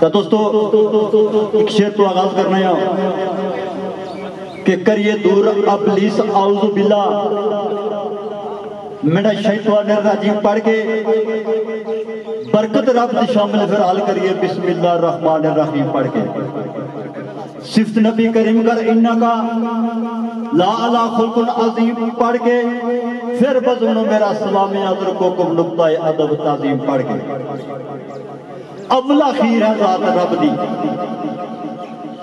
तो दोस्तों एक शेर तो आगाज करना है कि करिए दूर अबलीस औज़ु बिल्ला, मेरा शैतान राजीम पढ़ के बरकत रब दी शामिल फिर हाल करिए बिस्मिल्लाह रहमान रहीम पढ़ के सिफ्त नबी करीम कर इन्नका ला अला खुल्कुन अजीम पढ़ के फिर बजुनो मेरा सलामी अदर को कुम नुक्ता अदब ताजीम पढ़ के अव्वल आखिर है ज़ात रब दी,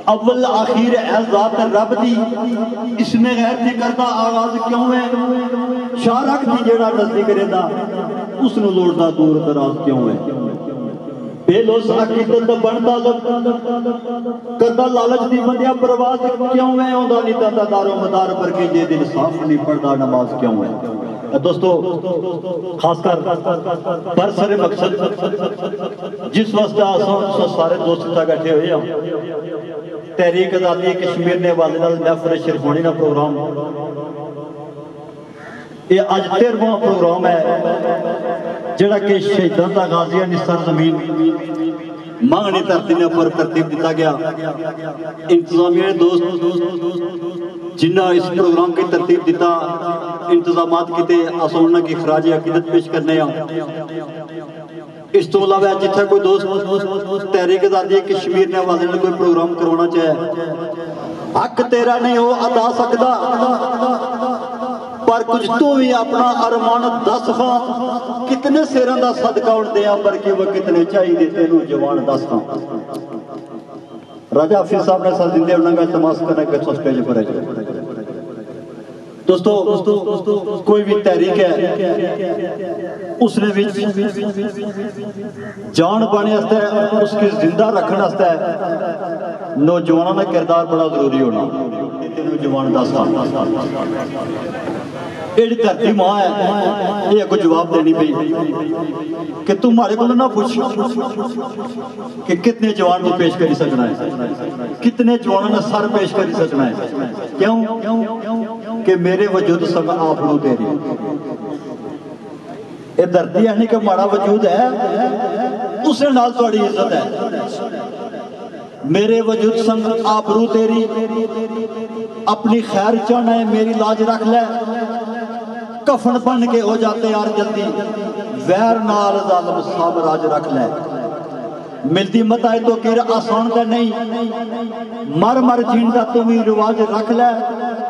अव्वल आखिर है ज़ात रब दी, इसमें गैरती करता आवाज क्यों है, शारक दी जेड़ा नजदीक रहता उसनु लोड़दा दूर दराज क्यों है, बेलोस अकीदत बनता करदा लालच दी बंदिया परवाज क्यों है, ओंदा नहीं तादा दारो मदार पर के जे दिल साफ नहीं पढ़दा नमाज क्यों है। दोस्तों खासकर बरसरे मकसद जिस वास्ते आसान सारे दोस्त बैठे हुए हैं, तहरीक आज़ादी कश्मीर ने वाले महफिल शिरफानी का प्रोग्राम ये अज 13वां प्रोग्राम है जिहड़ा कि शहीदां दा गाज़ियां दी सरज़मीन मांगनी धरती ने पर तरतीब दिता गया। इंतजामिया दोस्त जिन्ना इस प्रोग्राम की तरतीब दिता इंतजामात किते असोना की खराज अकीदत पेश करने इस तो अलावा जिथे कोई दोस्त तहरीक आज़ादी कश्मीर ने वाले कोई प्रोग्राम करवाना चाहे हक तेरा नहीं हो अदा सकता पर कुछ तू भी अपना अरमान दस खां कितने शेरां दा सदका उठदे पर कि वो कितने चाहिए तेनू जवान दस खां। राजा हाफिज साहब ने साथ जिंदे उन्होंने इल्तमास करना कि स्टेज पर है। दोस्तों कोई भी तहरीक है उसने भी जान पाने उसकी जिंदा रखने नौजवानों का किरदार बड़ा जरूरी होना। जवान दस एडी धरती मां है ये अगो जवाब देनी पई कि तू मारे को ना पूछ कि कितने जवान को पेश कर सकना है, कितने जवानों ने सर पेश कर सकना है। क्यों कि मेरे वजूद संग आप नु तेरी ये धरती है नहीं कि माड़ा वजूद है उसने नाल थोड़ी इज्जत है। मेरे वजूद संग आबरू तेरी अपनी खैर चाहना है मेरी लाज रख ले कफन बन के हो जाते यार जल्दी वैर नाल जालिम साम्राज रख ले मिलती मत आए तो किर आसान का नहीं मर मर जींदा तुम ही रिवाज रख ले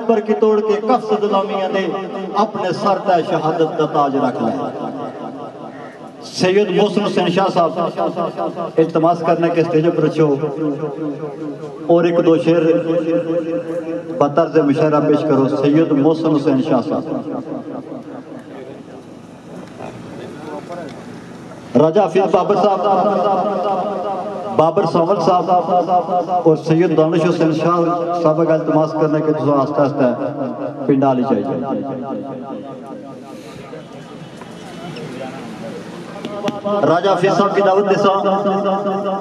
पर कि तोड़ के कफ्स गुलामियां दे अपने सर तय शहादत का ताज रख ले। सैयद मोहसिन हुसैन शाह साहब इल्तमास करने के स्टेज पर रचो और एक दो शेर बतर से मुशायरा पेश करो। सैयद मोहसिन हुसैन शाह साहब, राजा हाफिज बाबर साहब, बाबर सावल साहब और सैयद दानिश हुसैन शाह साहब का इल्तमास करने के आस्ते आस्ते पिंडा ली चाहिए। राजा हाफिज साहब की दावत देसा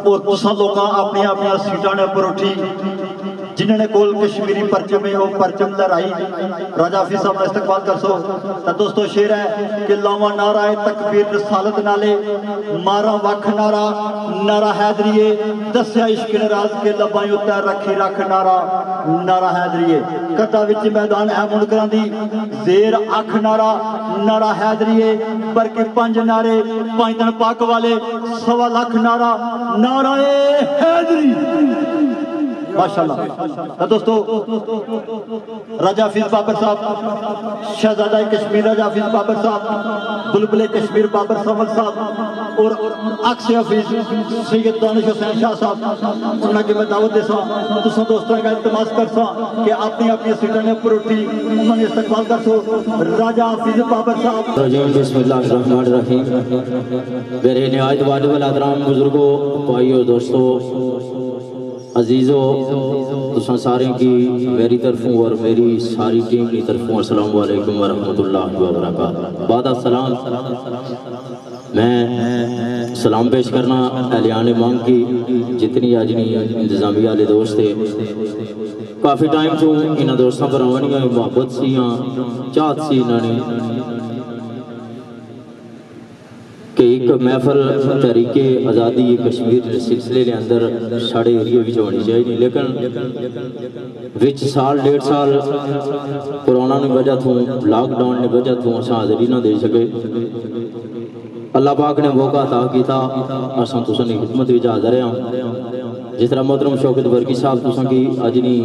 और तुसा लोग अपनी अपनी सीटां ने पर उठी जिन्होंने कोल कश्मीरी परचम है वो परचम लहराई राजा हाफिज साहब का इस्तकबाल कर सो। तो दोस्तों शेर है कि लावा नारा है तकबीर रसालत नाले मारा वख नारा नारा हैदरिए दस्या इश्क नाराज के लबां उत्ते रखी रख नारा नारा हैदरिए कदा विच मैदान है मुनकरां दी जेर अख नारा नारा हैदरिए पर के पंज नारे पांच दिन पाक वाले 1.25 लाख नारा नारा हैदरी माशाल्लाह। दोस्तों राजा हाफिज बाबर साहब शहजादा कश्मीर राजा हाफिज बाबर साहब बुलबुले कश्मीर बाबर सावल साहब और अक्स हाफिज सैयद दानिश हुसैन शाह साहब उन्होंने की मैं दावत देसा तुसा दोस्तों का इल्तमास करसा कि अपनी अपनी सीटों ने ऊपर उठी उन्होंने इस्तकबाल कर सो। राजा हाफिज बाबर साहब बिस्मिल्लाहिर्रहमानिर्रहीम। मेरे निहायत वाले वाला अहतराम बुजुर्गों भाइयों दोस्तों अजीज़ों तुसां सारे की मेरी तरफों और मेरी सारी टीम की तरफों अस्सलाम वालेकुम वरहमतुल्लाहि वबरकातुहू। बाद सलाम मैं सलाम पेश करना एहलियान मांग की जितनी अजनी इंतजामिया वाले दोस्त थे काफ़ी टाइम तो इन्होंने दोस्तों पर आवनियां मुहब्बत सी चाहत सी इन्होंने कि एक महफल तहरीके आज़ादी कश्मीर के सिलसिले के अंदर साढ़े एरिए में होनी चाहिए, लेकिन विच साल 1.5 साल कोरोना की वजह तो लॉकडाउन की वजह तो अस हाज़री ना दे सके। अल्लाह पाक ने मौका अता किया, असा तुसां दी खिदमत विच हाज़र हाँ। जिस तरह मोहतरम शौकत वर्की साहब तुसां की अज नी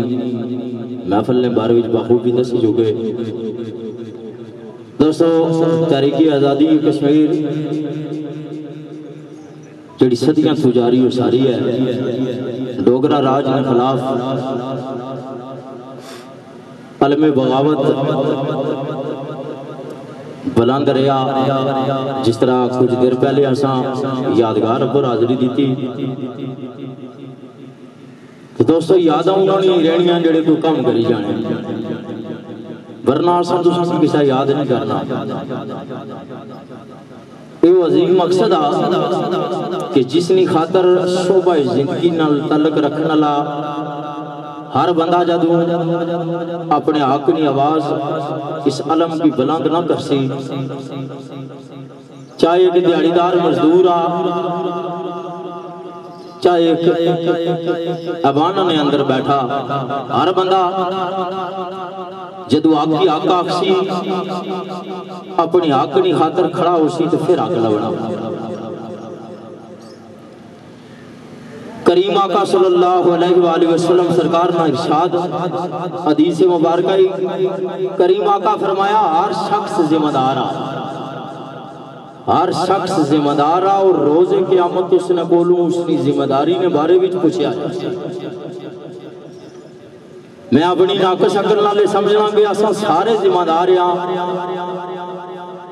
महफल ने बारे में बखूबी दसी चुके। दोस्तों, तहरीकी आज़ादी कश्मीर जी सदियां तो जारी और सारी है, डोगरा राज के खिलाफ अलमे बगावत बुलंद रहा। जिस तरह कुछ देर पहले असा यादगार पर हाज़री दी। तो दोस्तों, यादा उन्होंने रहनिया जेड़े कोई काम करी जाने, वरना तुम किसी याद नहीं करना। ये अजीम मकसद आ कि जिसनी खातर शोभा जिंदगी नाल तलक रखने वाला हर बंदा जदों अपने हक की आवाज़ इस अलम की बुलंद ना कर सी, चाहे एक दिहाड़ीदार मजदूर आ, चाहे एक अबाना ने अंदर बैठा, हर बंदा जदों आकी हक आखसी अपनी हक की खातर खड़ा हो सी तो फिर हक लवना। करीम आका सल्लल्लाहु अलैहि वसल्लम सरकार ना इरशाद हदीस मुबारक करीम आका फरमाया, हर शख्स जिम्मेदार आ, हर शख्स जिम्मेदार आ और रोजे क़यामत उसने बोलूं उसकी जिम्मेदारी ने बारे में पूछा। मैं अपनी नक शक्ल नाले समझना कि असा सारे जिम्मेदार हाँ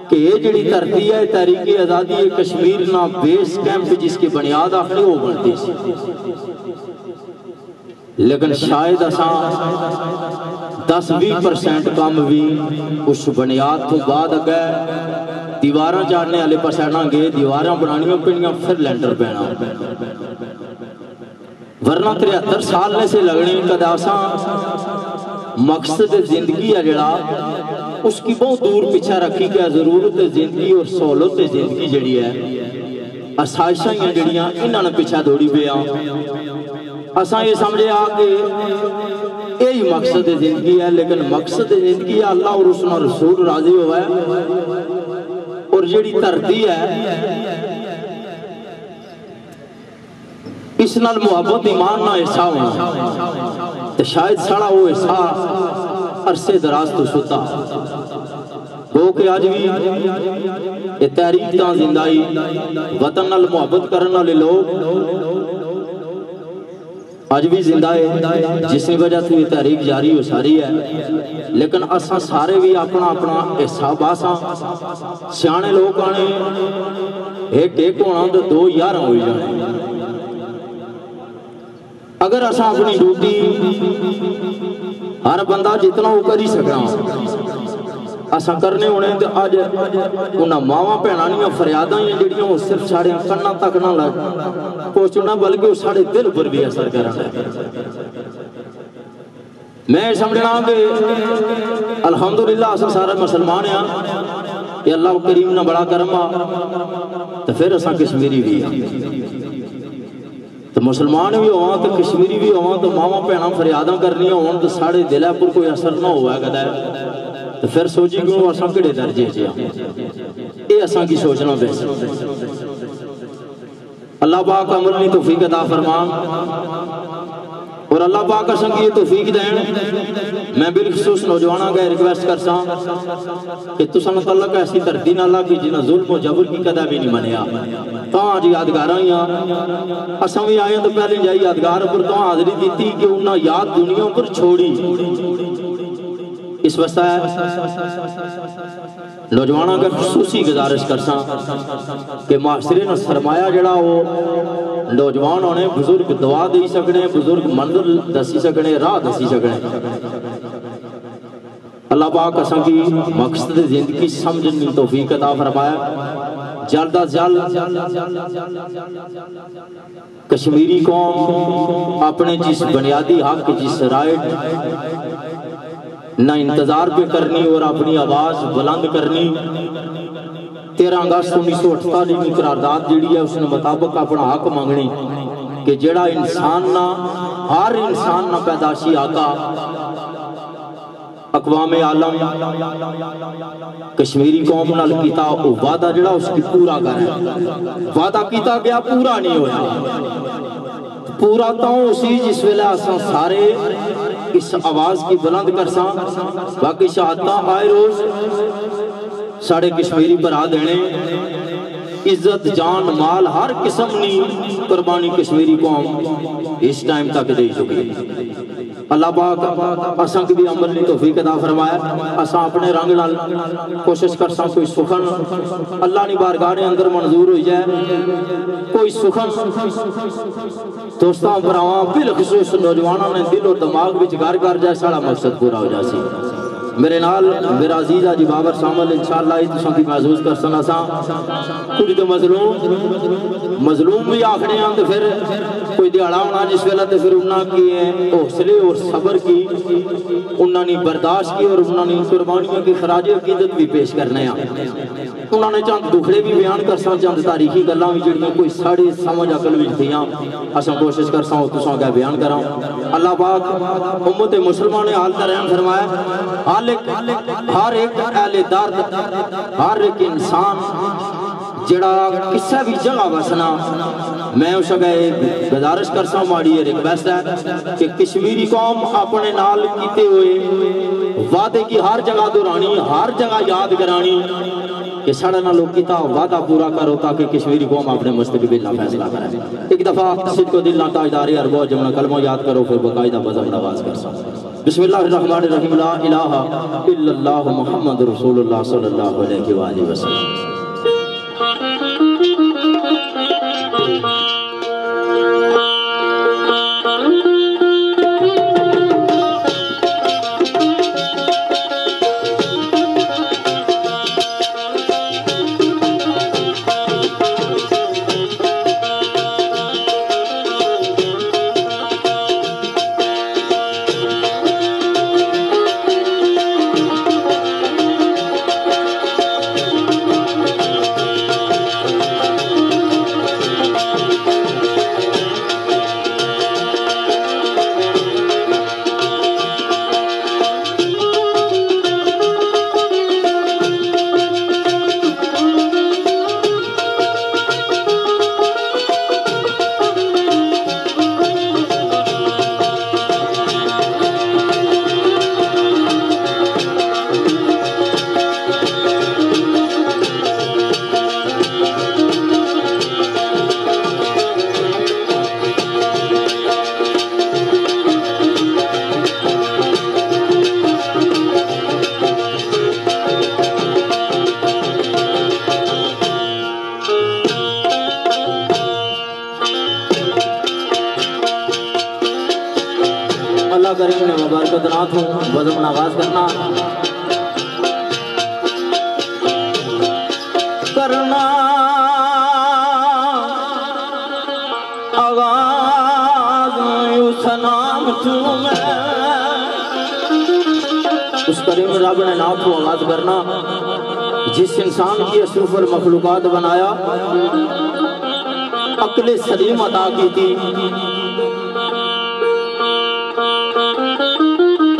कि ये जी धरती है तहरीके आज़ादी कश्मीर ना बेस कैंप जिसकी बुनियाद आखिरी वो बनती सी, लेकिन शायद असा 10-20% काम भी उस बुनियाद तो बाद अगे दीवार चाड़ने वाले पास गए, दीवार बनानिया पेनिया फिर लेंटर पैना, वरना 73 साल ने से लगने कदा असा मकसद जिंदगी है जड़ा उसकी बहुत दूर पीछे रखी क्या जरूरत जिंदगी और सहूलत जिंदगी जी है आसाइशा जड़ियाँ इन्होंने पीछे दौड़ी पे असा ये समझे कि यही मकसद जिंदगी है, लेकिन मकसद जिंदगी अल्लाह और उसना रसूल राजी हुआ है। और जी धरती है इस नाल मुहब्बत ईमान ना हिस्सा होना, तो शायद साड़ा वो हिस्सा अरसे दराज तो सुता हो कि अज भी ये तहरीक तो जिंदाई वतन नाल मुहब्बत करने वाले लोग अज भी जिंदा है, जिसकी वजह से ये तहरीक जारी हो सारी है। लेकिन असा सारे भी अपना अपना हिस्सा बासा सियाने लोग आने एक होना तो 2 यार हो जाने। अगर असा अपनी ड्यूटी हर बंदा जितना वो कर ही सकना असा करने होने तो अज उन्हें मावां भैनों फरियादा ही जड़ियां वो सिर्फ साढ़े कन्ना तक ना लग पहुंचना, बल्कि वो साढ़े दिल पर भी असर कर। मैं समझना कि अल्हम्दुलिल्लाह अस सारे मुसलमान हाँ, अल्लाह करीम ना बड़ा करम आ, तो फिर असा कश्मीरी भी तो मुसलमान भी होवा तो कश्मीरी भी होवा तो मावां भैनों फरियादा करनिया हो तो साढ़े दिल पर कोई असर ना हुआ कदा, तो फिर सोची क्यों असा किड़े दर्जे च ये असा की सोचना वैसे। अल्लाह पाक अमल की तौफीक अता फरमान और अल्लाह पाक असा की तौफीक देन। मैं बिलखसूस नौजवानों का रिक्वेस्ट करसा कि तुसां तलक ऐसी धरती नाल कि जिन्हें जुल्म और जबर की कदा भी नहीं मनिया, तो अज यादगार ही हाँ असा भी आए तो पहले जाई यादगार पर तो हाज़री दी कि उन्हें याद दुनिया पर छोड़ी। इस वास्ते नौजवानों का खसूसी गुजारिश करसा कि माशरे ने सरमाया जड़ा वो नौजवान होने, बुजुर्ग दुआ दे सकने, बुजुर्ग मंजिल दसी सकने, राह दसी सकने। अल्लाह पाक असा की मकसद जिंदगी समझने तौफीक अता फरमाया। जल्द अज जल्द कश्मीरी कौम अपने जिस बुनियादी हक जिस राइट ना इंतजार पे करनी और अपनी आवाज बुलंद करनी 13 अगस्त 1948 की करारदाद जी है उसने मुताबिक अपना हक मंगनी कि जड़ा इंसान ना हर इंसान ना पैदाशी आका अकवामे आलम कश्मीरी कौम नाल कीता वो वादा जड़ा उसकी पूरा करे। वादा कीता गया पूरा नहीं होया, पूरा तो उसी जिस वेले असां सारे इस आवाज की बुलंद कर सा। बाकी शहादत आए रोज साढ़े कश्मीरी भरा देने, इज्जत जान माल हर किस्म की कुर्बानी कश्मीरी कौम इस टाइम तक दे चुकी। अल्लाह पाक असां की भी अमल की तौफीक अता फरमाया। असां अपने रंग नाल कोशिश कर सा कोई सुखन अल्लाह नी बारगाह दे अंदर मंजूर हो जाए, कोई सुखन दोस्तों भरावां बिलखसूस नौजवानों ने दिल और दिमाग विच घर कर जाए, सारा मकसद पूरा हो जासी। मेरे नाल मेरा अजीजा जी बाबर शामिल इंशाअल्लाह तुसां की महसूस कर सना सा। कुछ तो मजलूम भी आखने हैं, तो फिर कोई दिहाड़ा होना जिस वेला तो फिर उन्होंने हौसले और सबर की उन्होंने बर्दाश्त की और उन्होंने कुर्बानियों की खराज अकीदत भी पेश करने। उन्होंने चंद दुखड़े भी बयान कर सा, चंद तारीखी गल्लां भी जिहड़ियां कोई साढ़े समझ अकल विच थियां असां कोशिश कर सा तुसां अगे बयान करां। अल्लाह पाक उम्मत मुसलमान ने हाल दा रहम फरमाया। हर एक अहले दर्द हर एक इंसान जड़ा किसी भी जगह वसना, मैं उस गुजारिश कर सा माड़ी रिक्वेस्ट है कि कश्मीरी कौम अपने नाल कीते हुए वादे की हर जगह दोहरानी, हर जगह याद करानी कि साढ़े नाल कीता वादा पूरा करो ताकि कश्मीरी कौम अपने मुस्तकबिल का फैसला करे। एक दफा सिद्ध को दिल ना ताजदार अरबो जमना कलमा याद करो, फिर बाकायदा बज़म नवाज कर सा। बिस्मिल्लाहिर्रहमानिर्रहीम, ला इलाहा इल्लल्लाह मुहम्मदुर रसूलुल्लाह सल्लल्लाहु अलैहि वसल्लम। करीम ने मुबारकत नाथ हूँ बज़म आगाज करना आगाज उस नाम उस करीम रब ने नाम को आगाज करना जिस इंसान की अशरफ और मखलूकात बनाया, अक्ल सलीम अता की थी,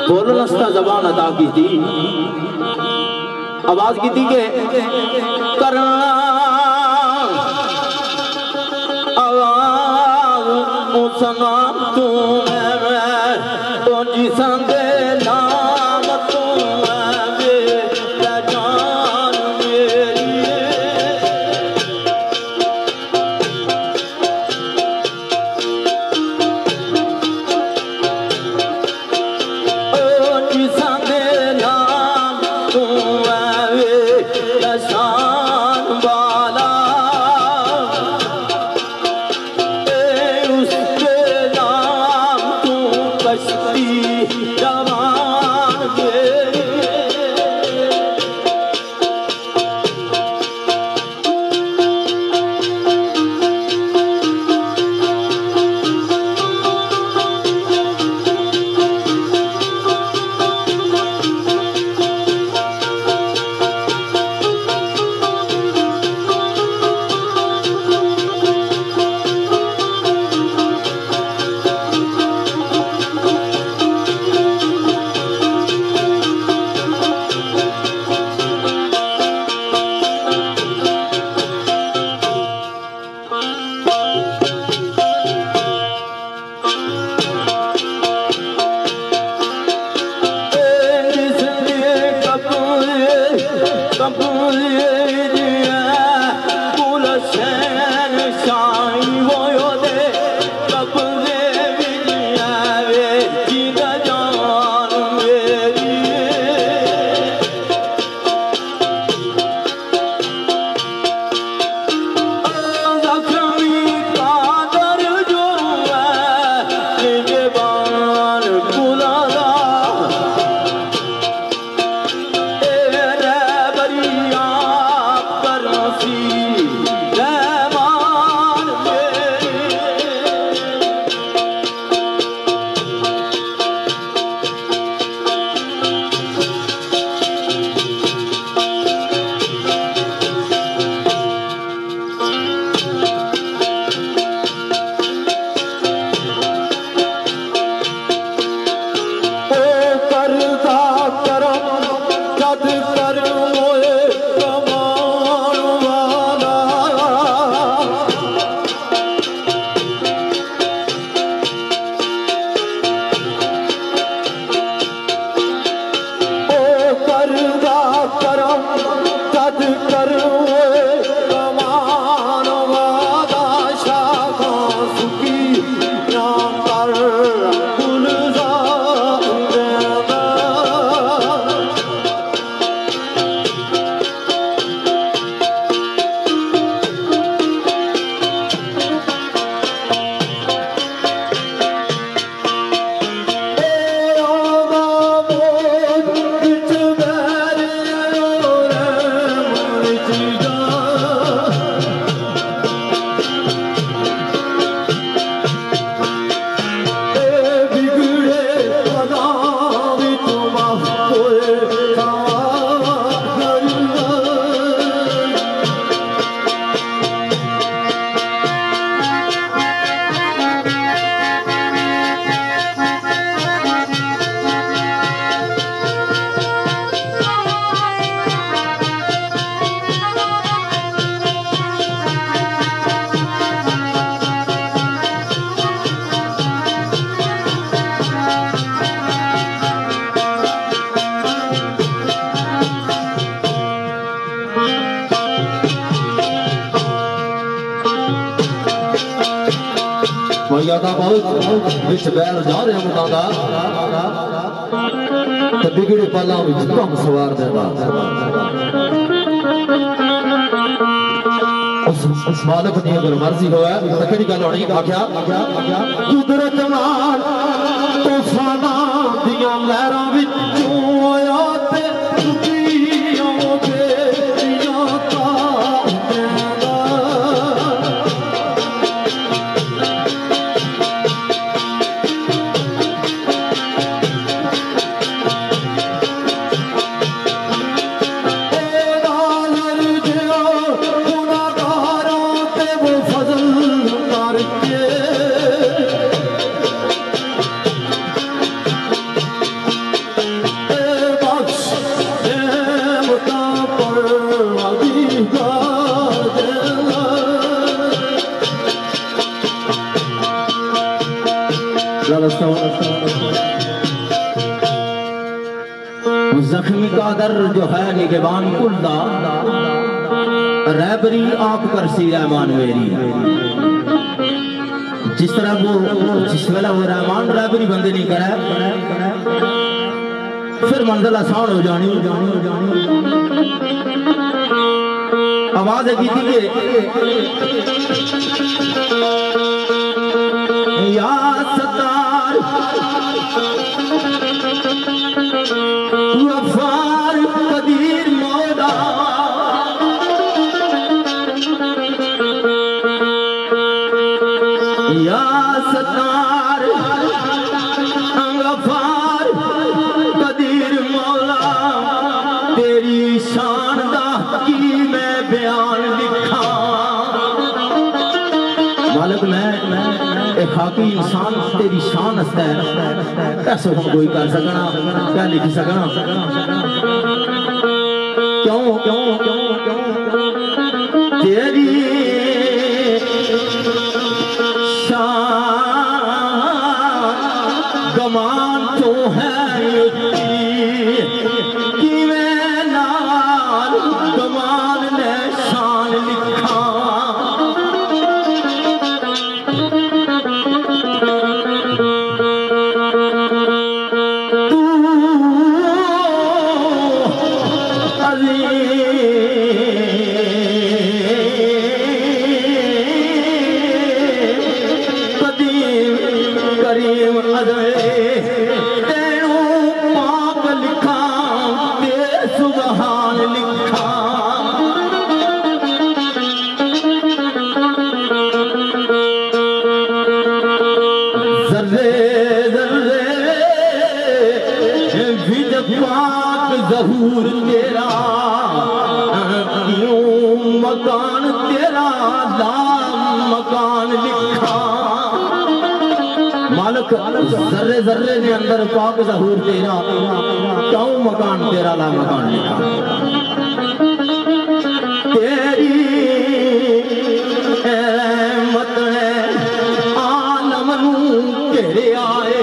बोलनस्ता जबान अदा की थी, आवाज की थी के करना आवाज मुसना तू तो जिसन दे नाम तू जान मेरी मर्यादा बहुत विच बैर जा रहे मुंडा ते बिगड़े पल्ला विच कम सवार देगा उस मालिक दी अगर मर्जी होवे तो केड़ी गल होनी आख्या कुदरत नाल तूफाना दियां लहरां विचों आया ते दुनिया बेरियां तारेंदा जख्मी का दर जो है निगहबान कुल्दा रहबरी आप कर सी रहमान मेरी जिस तरह वो जिस वेला वो रहमान रहबरी बंदे नहीं करे फिर मंजिल आसान हो जानी आवाज की थी या सतार वफार कदीर मौला या सतार वफार कदीर मौला तेरी शान दा की मैं बयान लिखा मालिक मैं एक खाकी इंसान तेरी शान है ऐसे हम कोई कर सकना क्या लिख सकना क्यों क्यों क्यों क्यों तेरी शान गमान तो है कि मैं नाल गमान ने शान लिखा ज़हूर तेरा क्यों मकान तेरा लाम मकान लिखा मालिक जर्रे जर्रे के अंदर पाक ज़हूर तेरा क्यों मकान तेरा लाम मकान लिखा तेरी रहमत ने आलम नूं घेरे आए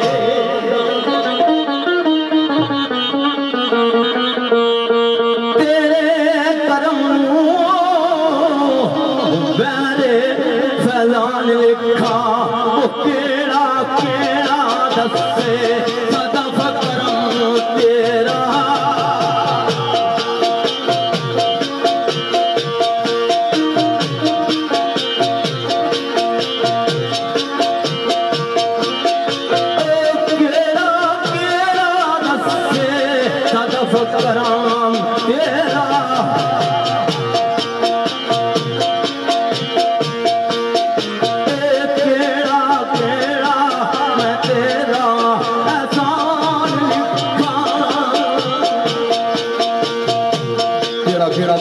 लिखा केड़ा केड़ा दसे सदा फकरम तेरा केड़ा केड़ा दसे सदा फकरम तेरा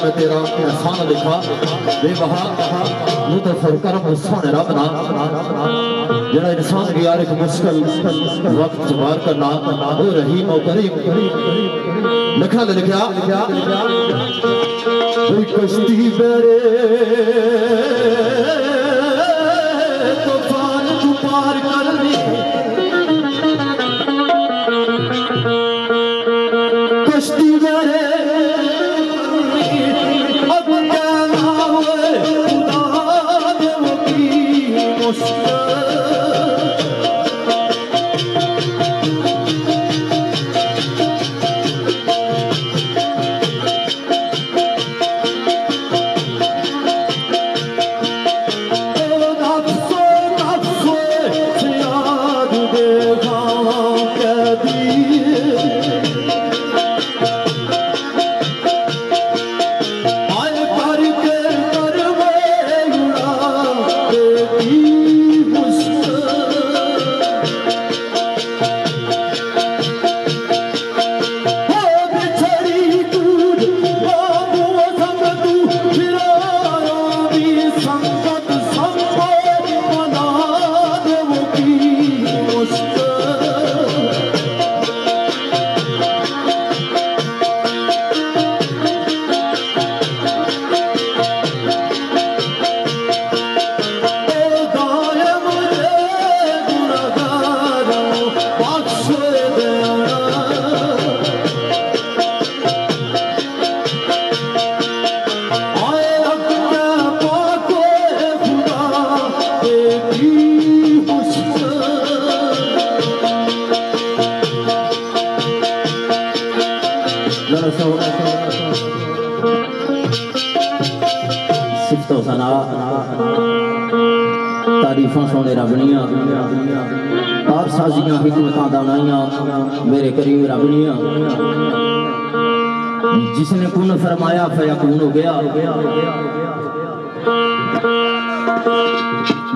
मैं तेरा एहसान लिखा बेबहा मुतफर करम सोने रब ना जड़ा इंसान की यार एक मुश्किल वक्त पार करना हो रहीम और करीम लिखा लिखा कोई कश्ती बेरे तूफान तू पार कर ली कश्ती बेरे सिफ्तो सना तारीफां सोने रबनियां और साजियां हिकमतां दानाइयां मेरे करीम रबनियां जिसने कुन फरमाया फयकून हो गया।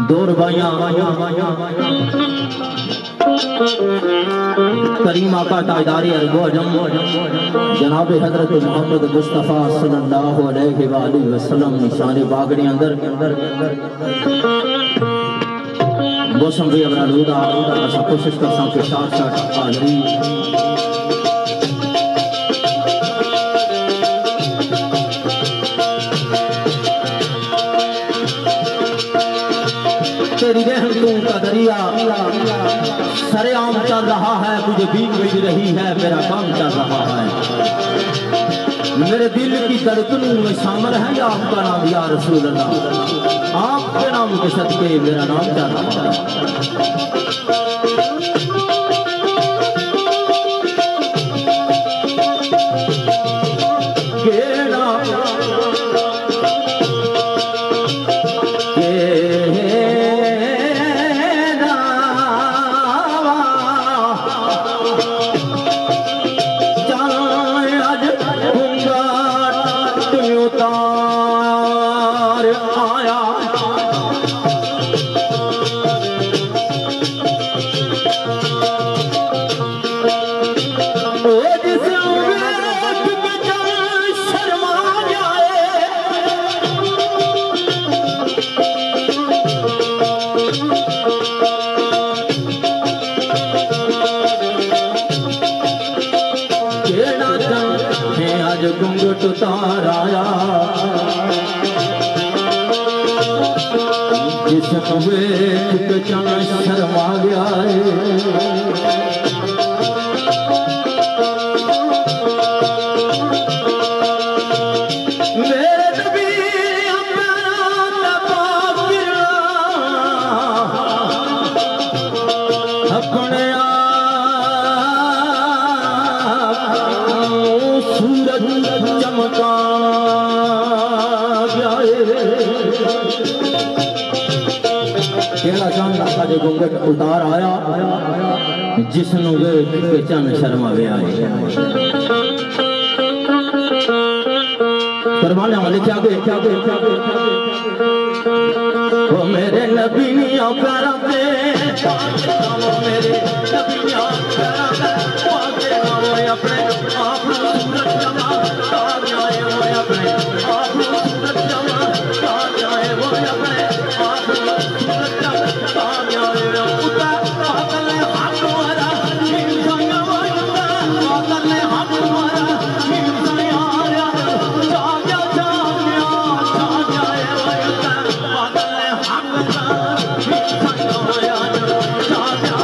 दो रुबाइयां करीम आका ताजदारी अरबो अजम जनाब हजरत मोहम्मद मुस्तफ़ा सल्लल्लाहु अलैहि वसल्लम निशाने बागड़े अंदर मौसम भी अपना लूदा असा कोशिश कर के साथ साथ हाजरी तेरी रहम तू का दरिया सरेआम चल रहा है, मुझे भीग बज रही है, मेरा काम चल रहा है। मेरे दिल की धड़कनों में शामिल है आपका नाम या रसूल अल्लाह, आपके नाम के सदके मेरा नाम चल रहा है। घुंघट उताराया जिसको वेख चन शर्मा गया है। मेरे नबी अपने चमका केड़ा चांद अज घुंघट उतार आया जिसनू वेख के चन शर्मा गया है। फरमाने वाले क्या गए वो मेरे नबी मियां प्यारा पे मेरे नबी मियां प्यारा पे अपने आप सूरत जमा जाए वो अपने आप सूरत जमा जाए वो अपने आप सूरत जमा जाए उता पागल हाथ मारा हिंसा पागल हाथ मारा हिंसा यार जाया जाए वो पागल हाथ मारा हिंसा यार जाया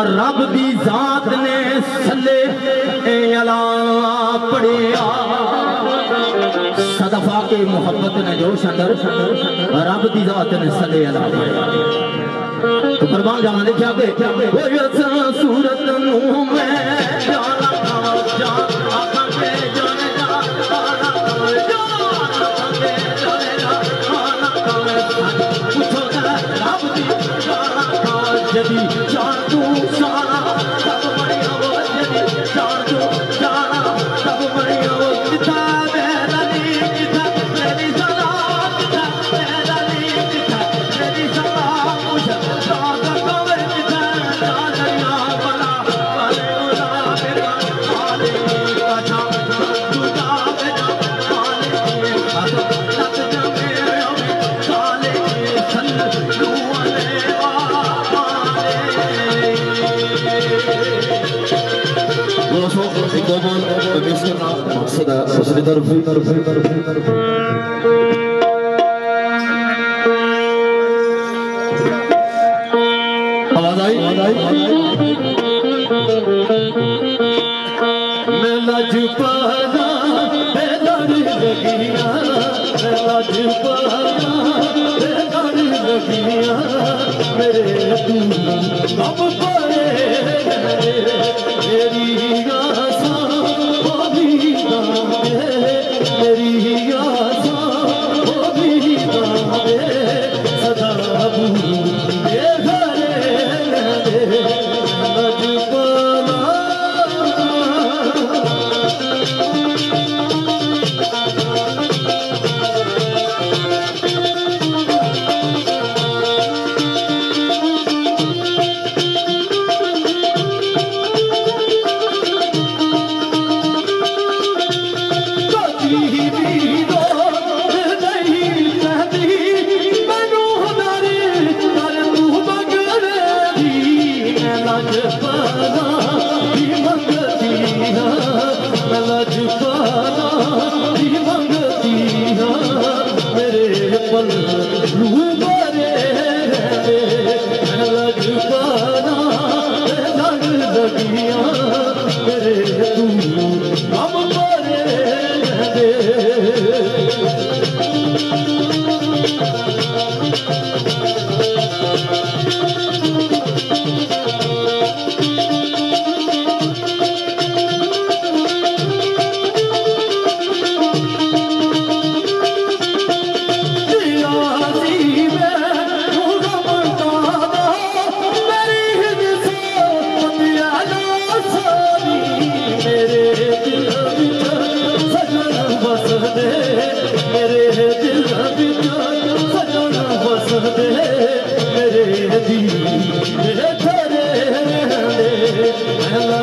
रब दी जात ने सले अला पढ़िया सदफा के मोहब्बत ने जोश अंदर रब दी जात ने सले अला पढ़िया तो कुर्बान जाना लिखा के सूरत नूं मैं जाना जा आखा के जाने जा आना के जाने जा आना पूछो ना रब दी जाना जदी जान तू जाना सब बढ़िया वो जदी जान तू जाना सब बढ़िया वो किताब है किता मेरी सलाम किता मेरी किता मेरी सलाम मुझे सादा कवे किता जानिया बला वाले उला मेरा वाले अच्छा तू जा बेटा वाले लग जा मेरे साले सल्लू अलैहि आवाज आई मैं लजपाना बेदर लगिया मैं लजपाना बेदर लगिया मेरे तू अब पड़े मेरी आसा मेरी आसा सदा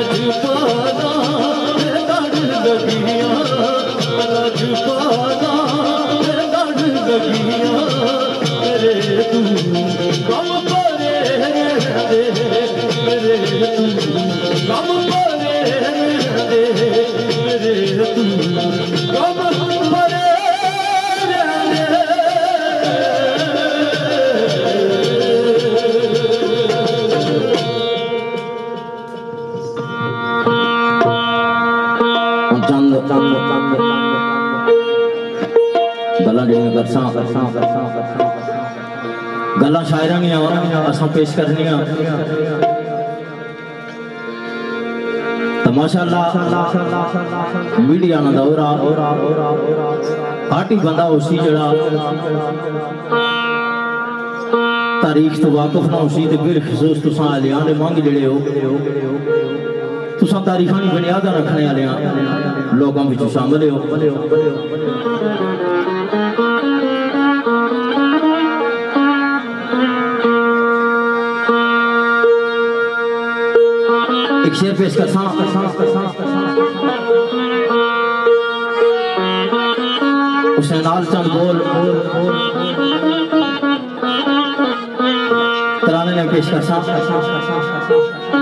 राजपाला दड़ लगिया राजपाला दड़ लगिया मेरे तू कम परे मेरे तू कम परे मेरे तू कम परे गल्लां शायरां असां पेश करनियां तो माशाअल्लाह मीडिया ना दौर घट ही बंदा उसी जड़ा तारीख तो वाकफ ना उसी ते बिलखसूस तुसां आलियां दे मंग जड़े हो तुसां तारीखां दी बुनियाद रखने आलियां लोगों विच शामिल हो एक शेर पेश कर उसने नाल चंद बोल तराने ने पेश कर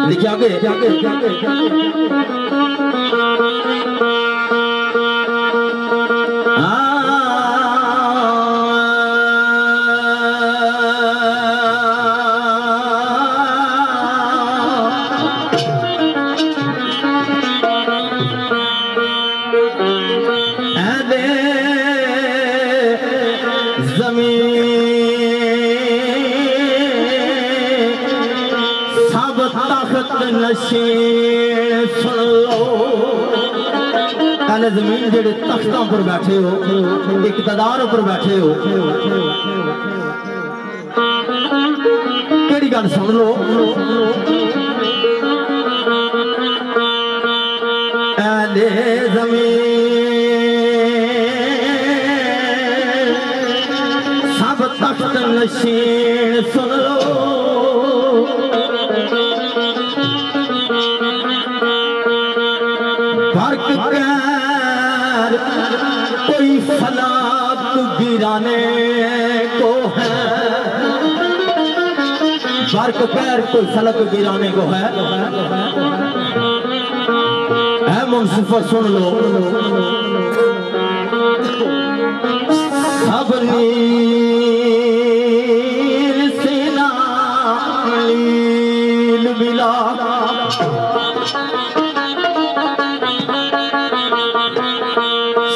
लिखा के जमीन जेड़े तख्तों पर बैठे हो इकतदार पर बैठे हो केड़ी गल सुन लो ऐले जमीन सब तख्त नशीन सुन लो कोई फलक गिराने को है बर्क पैर कोई फलक गिराने को है मुंसिफा सुन लो सब नील सीना नील मिला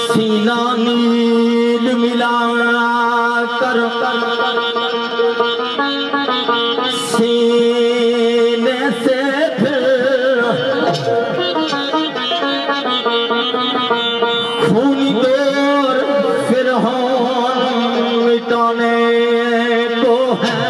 सीना नील मिला कर सीने से फिर खूनी दौर फिर मिटाने को है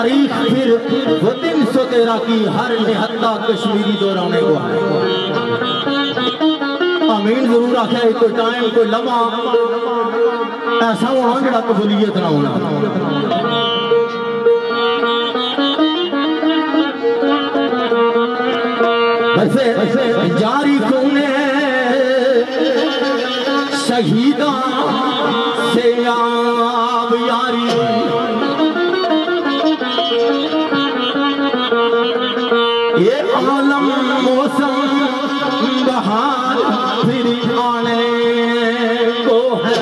वो 313 की हर निहत्ता कश्मीरी दौराने को है अमीन जरूर आख्या कोई टाइम कोई लम्हा ऐसा होना जड़ा कबूलियत ना होना वैसे जारी खूने शहीदा से आब यारी ये आलम मौसम बहार फिर आने को है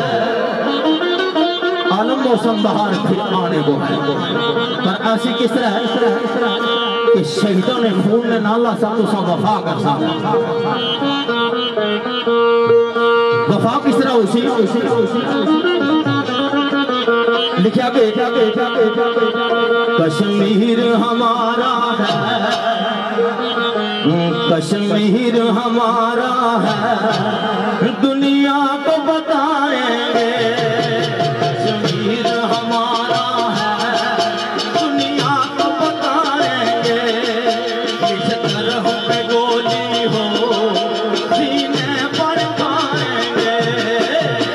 आलम मौसम बहार फिर आने को है। पर ऐसी किस तरह कि शहीदों ने खून ने नाला सब तो वफा कर सकता। वफा किस तरह उसी लिखा के कश्मीर हमारा है, कश्मीर हमारा है, दुनिया को बताएंगे। कश्मीर हमारा है, दुनिया को बताएंगे। किस तरह पे गोली हो सीने पर खाएंगे।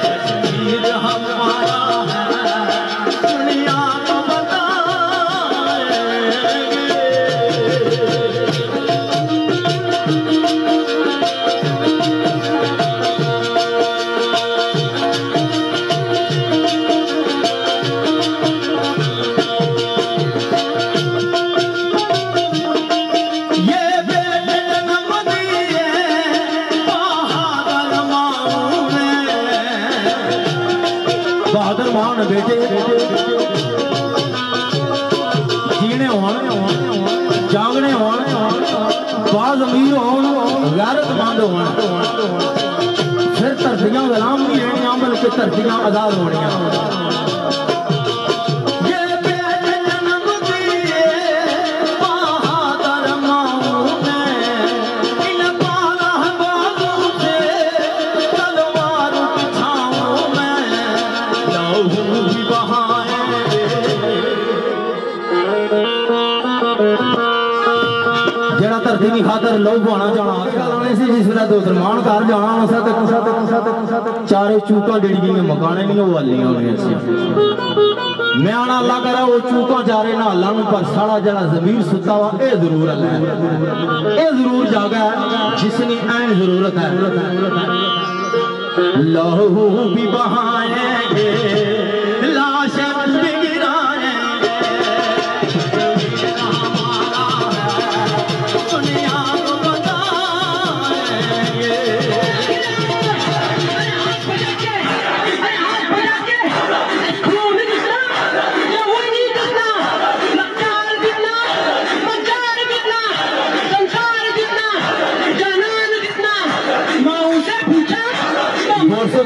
कश्मीर हमारा है, दुनिया को बहादुर मान बेटे जीने होने जागने होने बाज अमीर होने गैरतमंद होने फिर धरतियां गुलाम नहीं रहनियां बल्कि धरतियां आजाद होनियां। जरा धरती की खातर लोग आना जाना जिस वे दो दरमान घर जाना चारे चूका जड़ी मकाने नहीं वो वालियां होनी सी। मैं आना अल्लाह करा वो चूका चारे नाला पर साड़ा जरा जमीर सुता वा ये जरूर है, ये जरूर जागा जिसकी ऐन जरूरत है। लहू भी बहाएंगे लाशें भी गिराएंगे।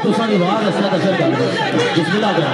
तुसा निवार ऐसा दशर कर दो बिस्मिल्लाह करो।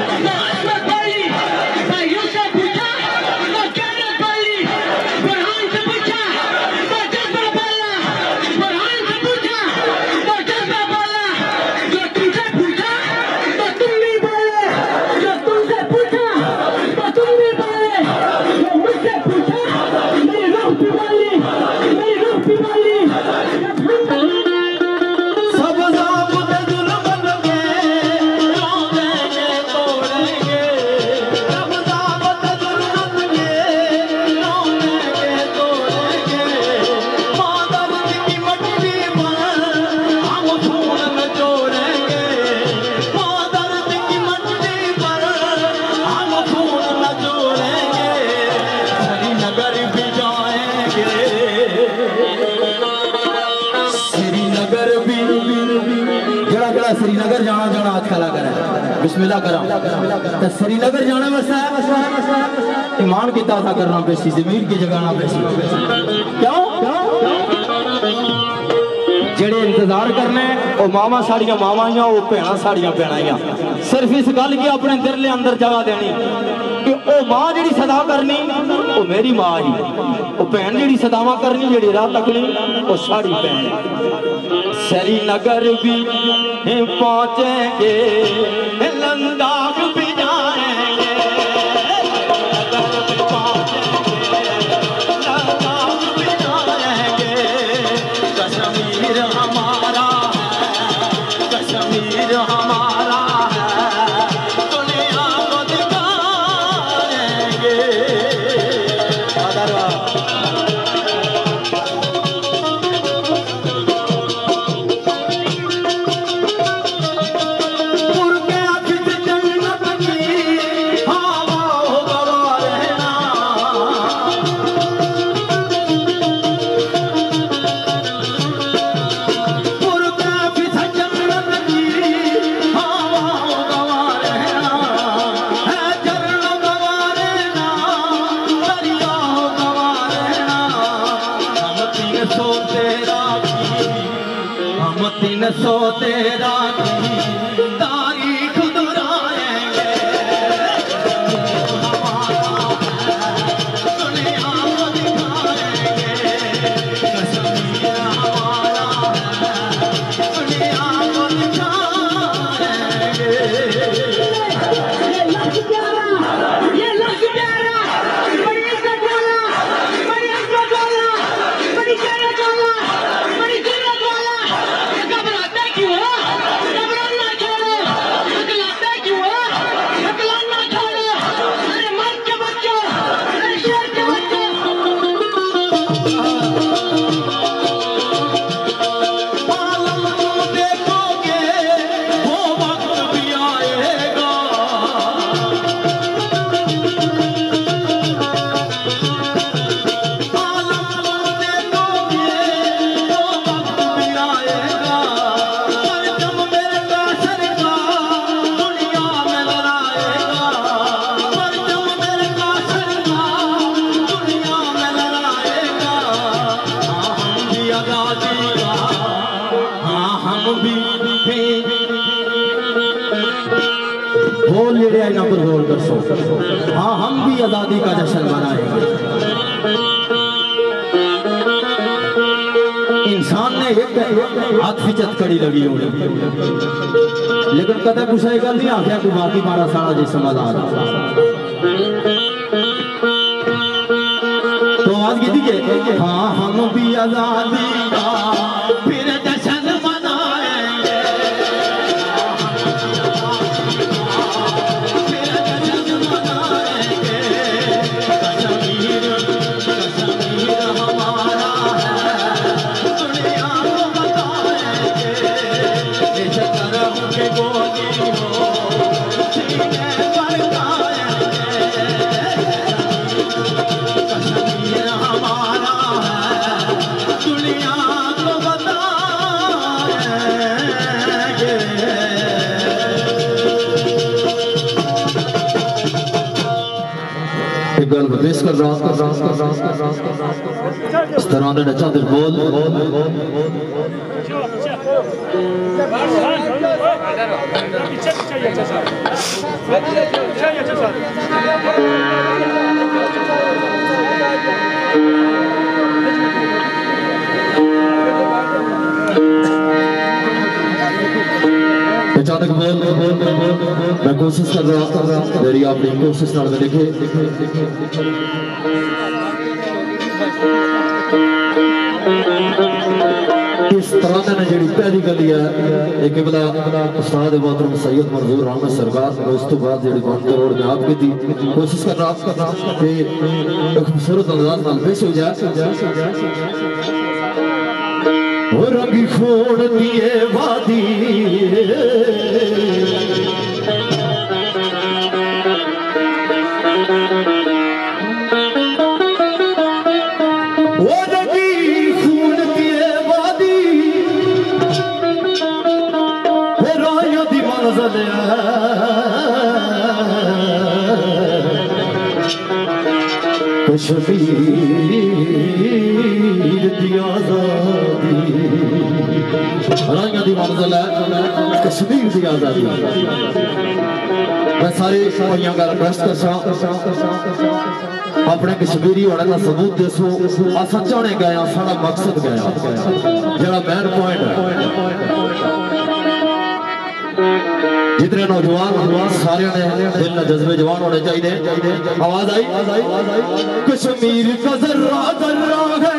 श्रीनगर जाना जाना हाथ खड़ा करें बिस्मिल्लाह करा। तो श्रीनगर जाने वास्ते ईमान की ताज़ा करना पेशी जमीर की जगाना पेशी क्यों जेड़े इंतजार करने वो मावा साड़ियां मावाइयां वो भैन साड़ियां भैनाइयां सिर्फ इस गल की अपने दिल के अंदर जगह देनी कि वो माँ जी सदा करनी वो मेरी माँ ही, वो भैन जी सदावा करनी जी राह तकनी वो साड़ी भैन। श्रीनगर भी पहुंचेंगे लंदाख भी जाएंगे, लंदाख भी जाएंगे। कश्मीर हमारा है, कश्मीर हमारा है, दुनिया को दिखाएंगे। पुर के 1313 की तारीख दोहराएंगे। दुनिया को दिखाएंगे कश्मीर हमारा है, दुनिया को दिखाएंगे। ये लग प्यारा बड़ी इज्जत वाला, बड़ी इज्जत वाला, बड़ी गैरत वाला, बड़ी जिल्लत वाला। घबराता क्यों है? घबराना छोड़ो, हकलाता क्यों है? हकलाना छोड़ो। अरे मर्द के बच्चों, अरे शेर के बच्चों। आलम तुम देखोगे वो वक्त भी आएगा। आलम तुम देखोगे वो वक्त भी आएगा। परचम मेरे काशर का दुनिया में लहराएगा। परचम मेरे काशर का दुनिया में लहराएगा। हाँ हम भी आजादी का, हाँ हम भी बोल ले रहे ना पर बोल कर सो। हाँ हम भी आजादी का जश्न मनाएंगे। इंसान ने एक हाथ फिचत कड़ी लगी होगी, लेकिन कदा कुछ गल नहीं आख्या कि बाकी मारा सारा जिस समाधान। तो आवाज की थी कि हाँ हम भी आजादी का फिर जश्न मनाएंगे। फिर जश्न मनाएंगे। कश्मीर हमारा है, दुनिया को बताएंगे। इस तरह के गोली हो सीने पर गाएंगे। कश्मीर हमारा है, दुनिया को बताएंगे। एक गल पेश कर रहा इस तरह ने नचा दिल बोल। अचानक बोल मैं कोशिश कर रहा मेरी अपनी कोशिश नाल में देखे। इस तरह ने जी पहली गल है एक बला उस्ताद मोहतरम सैयद मंजूर अहमद सरकार और उस तो बाद जी 5 करोड़ में आप की कोशिश कर रहा कि खूबसूरत अंदाज नाल पेश हो जाए। वो रंगी फोड़ दिए वादी वो रंगी खून दिए वादी वो रायों दी मंज़िल कश्मीर दी आज़ादी राइयां दी मंज़िल है कश्मीर दी आज़ादी। मैं सारे भाइयों का रिक्वेस्ट करसा अपने कश्मीरी होने का सबूत दसो। असां चाहने गया सारा मकसद गया जरा मेन पॉइंट है। जितने नौजवान सारे ने दिल न जज्बे जवान होने चाहिए। आवाज आई कश्मीर का जर्रा जर्रा है,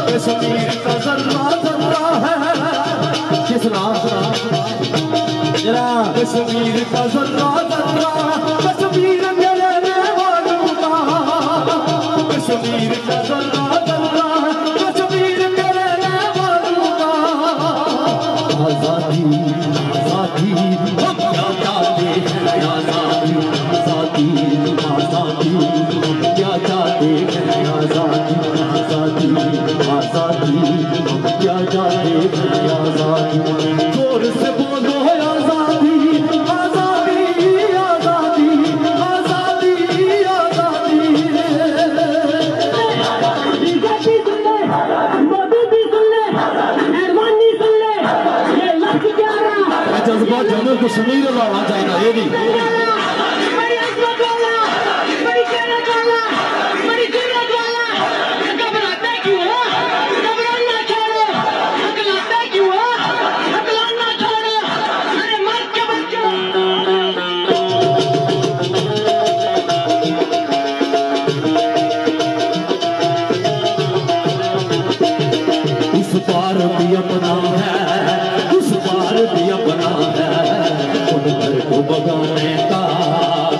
कश्मीर का जर्रा जर्रा है। किस नाम जरा कश्मीर का जर्रा जर्रा कश्मीर मेरे वालों का। कश्मीर का जर्रा जर्रा कश्मीर मेरे वालों का। आजादी आजादी हम क्या चाहते हैं आजादी आजादी आजादी हम क्या चाहते हैं आजादी आजादी आजादी हम क्या चाहते हैं आजादी। जोर से बोलो आजादी आजादी कश्मीर लाना चाहिए ये भी बड़ी अजमत वाला, बड़ी शरत वाला, बड़ी जुर्रत वाला। घबराता क्यों हो? घबराना छोड़ो। हकलाता क्यों हो? हकलाना छोड़ो। अरे मर के बच्चों। इस बार भी अपना है, इस बार भी अपना है, उन घर को बगाने का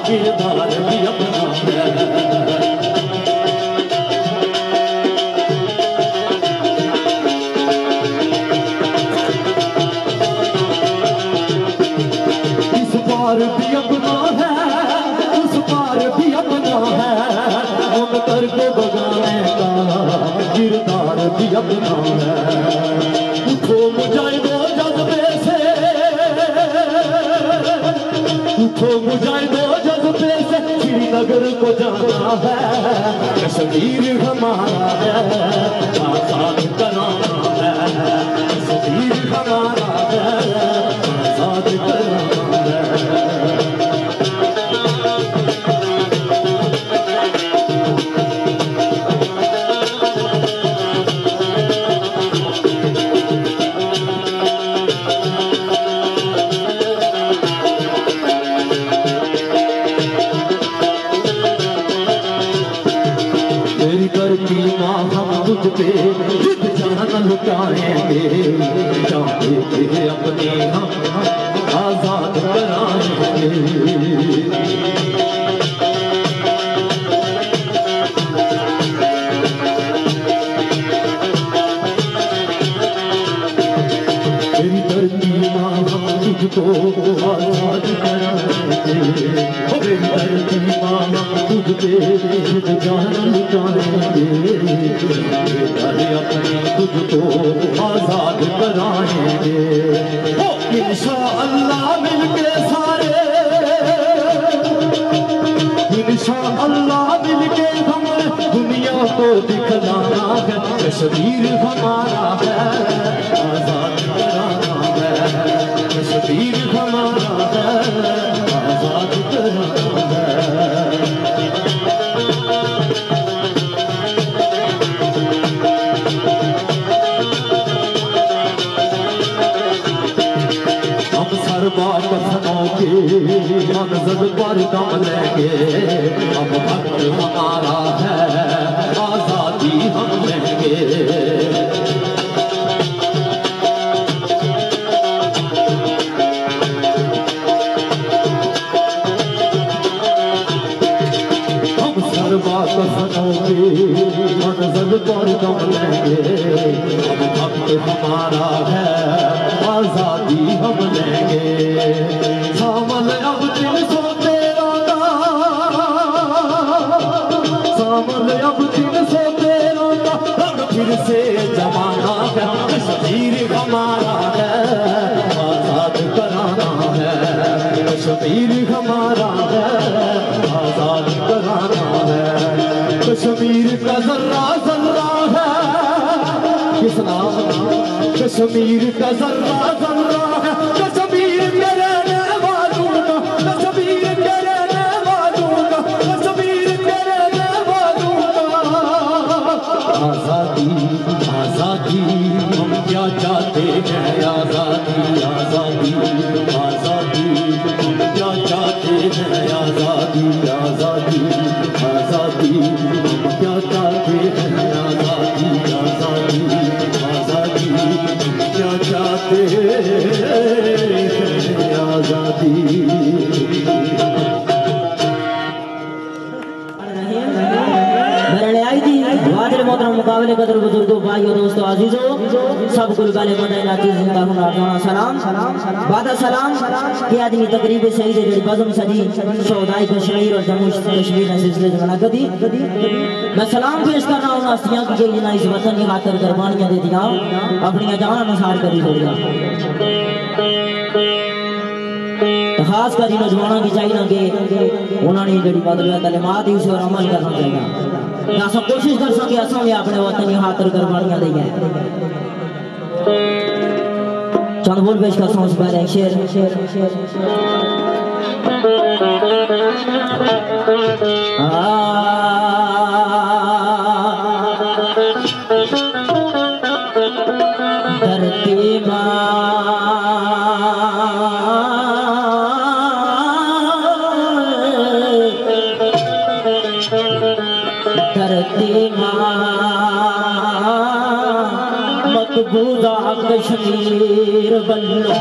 किरदार भी अपना है। इस बार भी अपना है, उस बार भी अपना है, उन घर को बगाने का किरदार भी अपना है। उठो मुजाहिदो जज्बे से, उठो मुजाहिदो जज्बे से, श्रीनगर को जाना है, कश्मीर हमारा है, आजाद कराना है, कश्मीर हमारा है, आजाद कराना है। तेरी करती माँ हम तुझ पे जिद जान लुटाएंगे, चाहते अपने हम आजाद कराएंगे। तेरी धरती माँ हम तुझको आजाद कराएंगे, तेरी धरती माँ हम तुझ पे जान लुटाएंगे, अपने तुझको आजाद कराएंगे। ओ इंशाअल्लाह मिलके सारे, इंशाअल्लाह मिलके हमने दुनिया को दिखलाना है, कश्मीर हमारा है, आजाद कराना है, कश्मीर हमारा है, आजाद कराना है। हम सरबा कसमों के मंजर पर दम लेंगे, अब भक्त हमारा है, आजादी हम लेंगे। हम सरबा कसमों के मंजर पर दम लेंगे, अब भक्त हमारा है, आजादी हम लेंगे। सामल अब 313 का, सामल अब 313 का रंग फिर से जमाना है, कश्मीर हमारा है, आजाद कराना है, कश्मीर हमारा है, आजाद कराना है। कश्मीर का जर्रा जर्रा है, किस नाम? कश्मीर का जर्रा जर्रा है, कश्मीर के रहने वालों का, कश्मीर के रहने वालों का, कश्मीर के रहने वालों का। आजादी आजादी हम क्या चाहते हैं, आजादी आजादी आजादी हम क्या चाहते हैं, आजादी आजादी आजादी हम क्या चाहते हैं, आजादी आजादी आजादी क्या चाहते हैं, आजादी। मोहतरम मुकाबले कदर बुजुर्गों भाइयों दोस्तों अजीजों सब कुल गाले बंदे नाचीज जिंदा हुना सलाम बादा सलाम के आदमी तकरीब शहीद जड़ी बज़म सजी शोदाई कश्मीर और जम्मू कश्मीर ने सिलसिले बना कदी मैं सलाम पेश कर रहा हूं हस्तियां की जिन्हें इस वतन की खातिर कुर्बानियां दे दिया अपनी जान अनुसार करी हो गया खास कर नौजवानों की चाहिए कि उन्होंने जड़ी बदल तलीमात ही उस पर अमल करना चाहिए अस कोशिश कर सके असं भी अपने वतन की खातिर कुर्बानियां दी बोल पेश करता हूँ इस बार एक शेर धरती मकबूजा कश्मीर बल्लो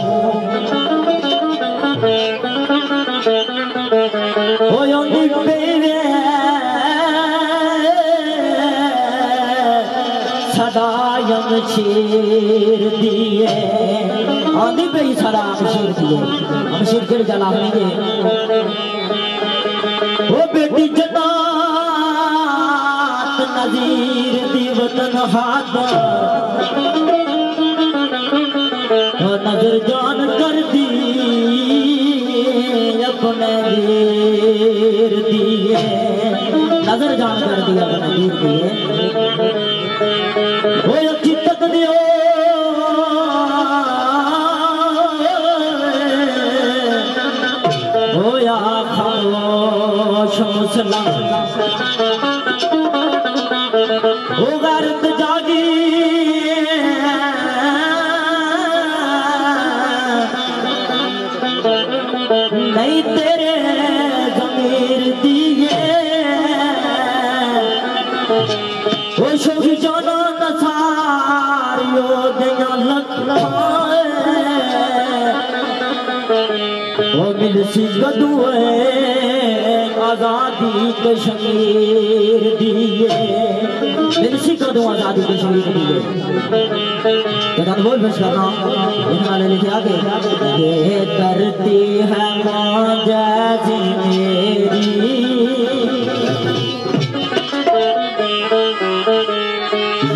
सदायम शेर दिए आंधी पे ही सदा शेर दिए हम शेर के जला लेंगे ओ बेटी जन्नत नजीर दी वतन हाथ नजर जान कर दी अपने वीर दिए नजर जान कर दी अपने वीर दिए वो अच्छी तक दियो हो या खामोश मुसलमान हो गैरत जागी नहीं तेरे ज़मीर दिए वो शोही जाना नसारियो दिया वो मिलसी गदुए आज़ादी कश्मीर दिए मिलसी गदुए आज़ादी कश्मीर दिए कदम बोल बस करना इन्होंने लिखे आगे ये धरती है माँ जैसी मेरी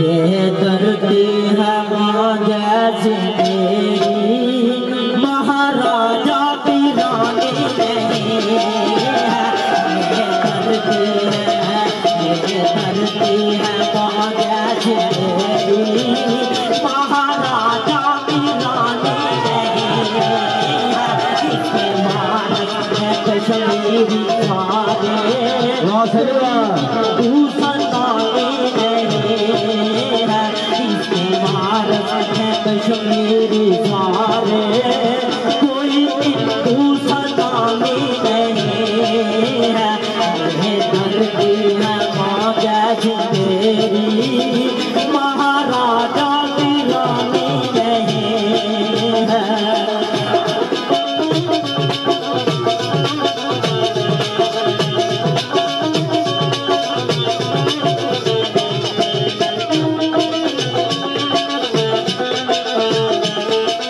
ये धरती है माँ जैसी मेरी महाराजा की रानी नहीं है ये धरती है माँ जैसी मेरी महाराजा की रानी नहीं है इसके मानस है कश्मीरी सारे दूसरानी नहीं है इसके मानस है कश्मीरी सारे कोई दूसरानी नहीं है ये धरती है माँ जैसी मेरी महाराजा की रानी नहीं है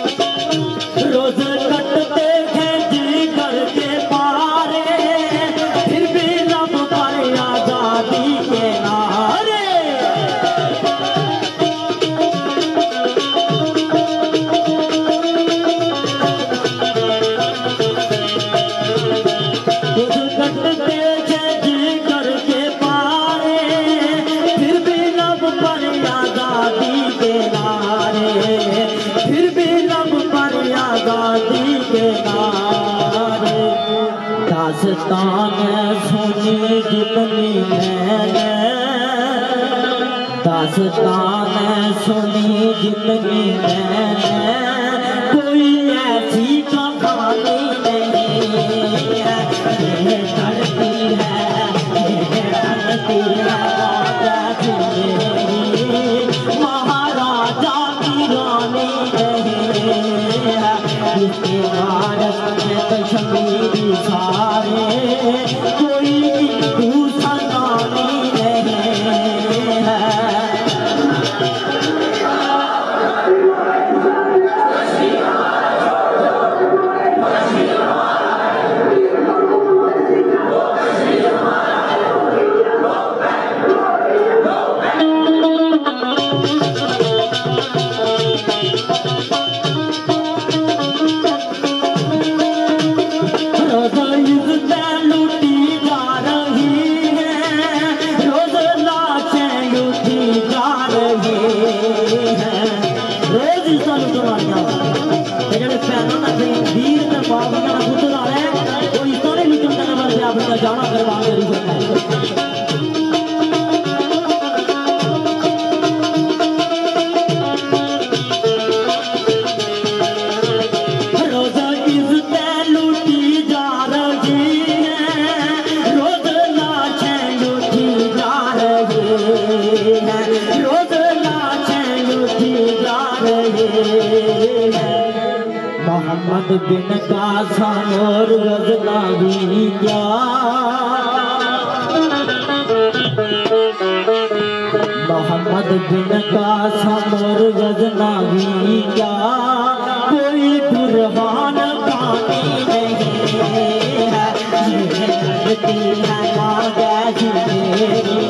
रोज कटते हैं जी करके पारे फिर भी लब पर आजादी के नारे कटते हैं जी करके पारे फिर भी लब पर आजादी के नारे फिर भी लब पर आजादी के नारे दास्तान सुनी जितनी मैंने दास्तान सुनी जितनी मैंने कोई ऐसी कहानी नहीं है ये धरती है माता की मेरी महाराजा की रानी नहीं है इसके भारत में कश्मीरी सारे कोई दूसरा नानी नहीं है कुर्बान करी मोहम्मद बिन कासम और गजनवी क्या मोहम्मद बिन कासम और गजनवी क्या कोई बुरहान पानी नहीं है ये धरती है माँ जैसी मेरी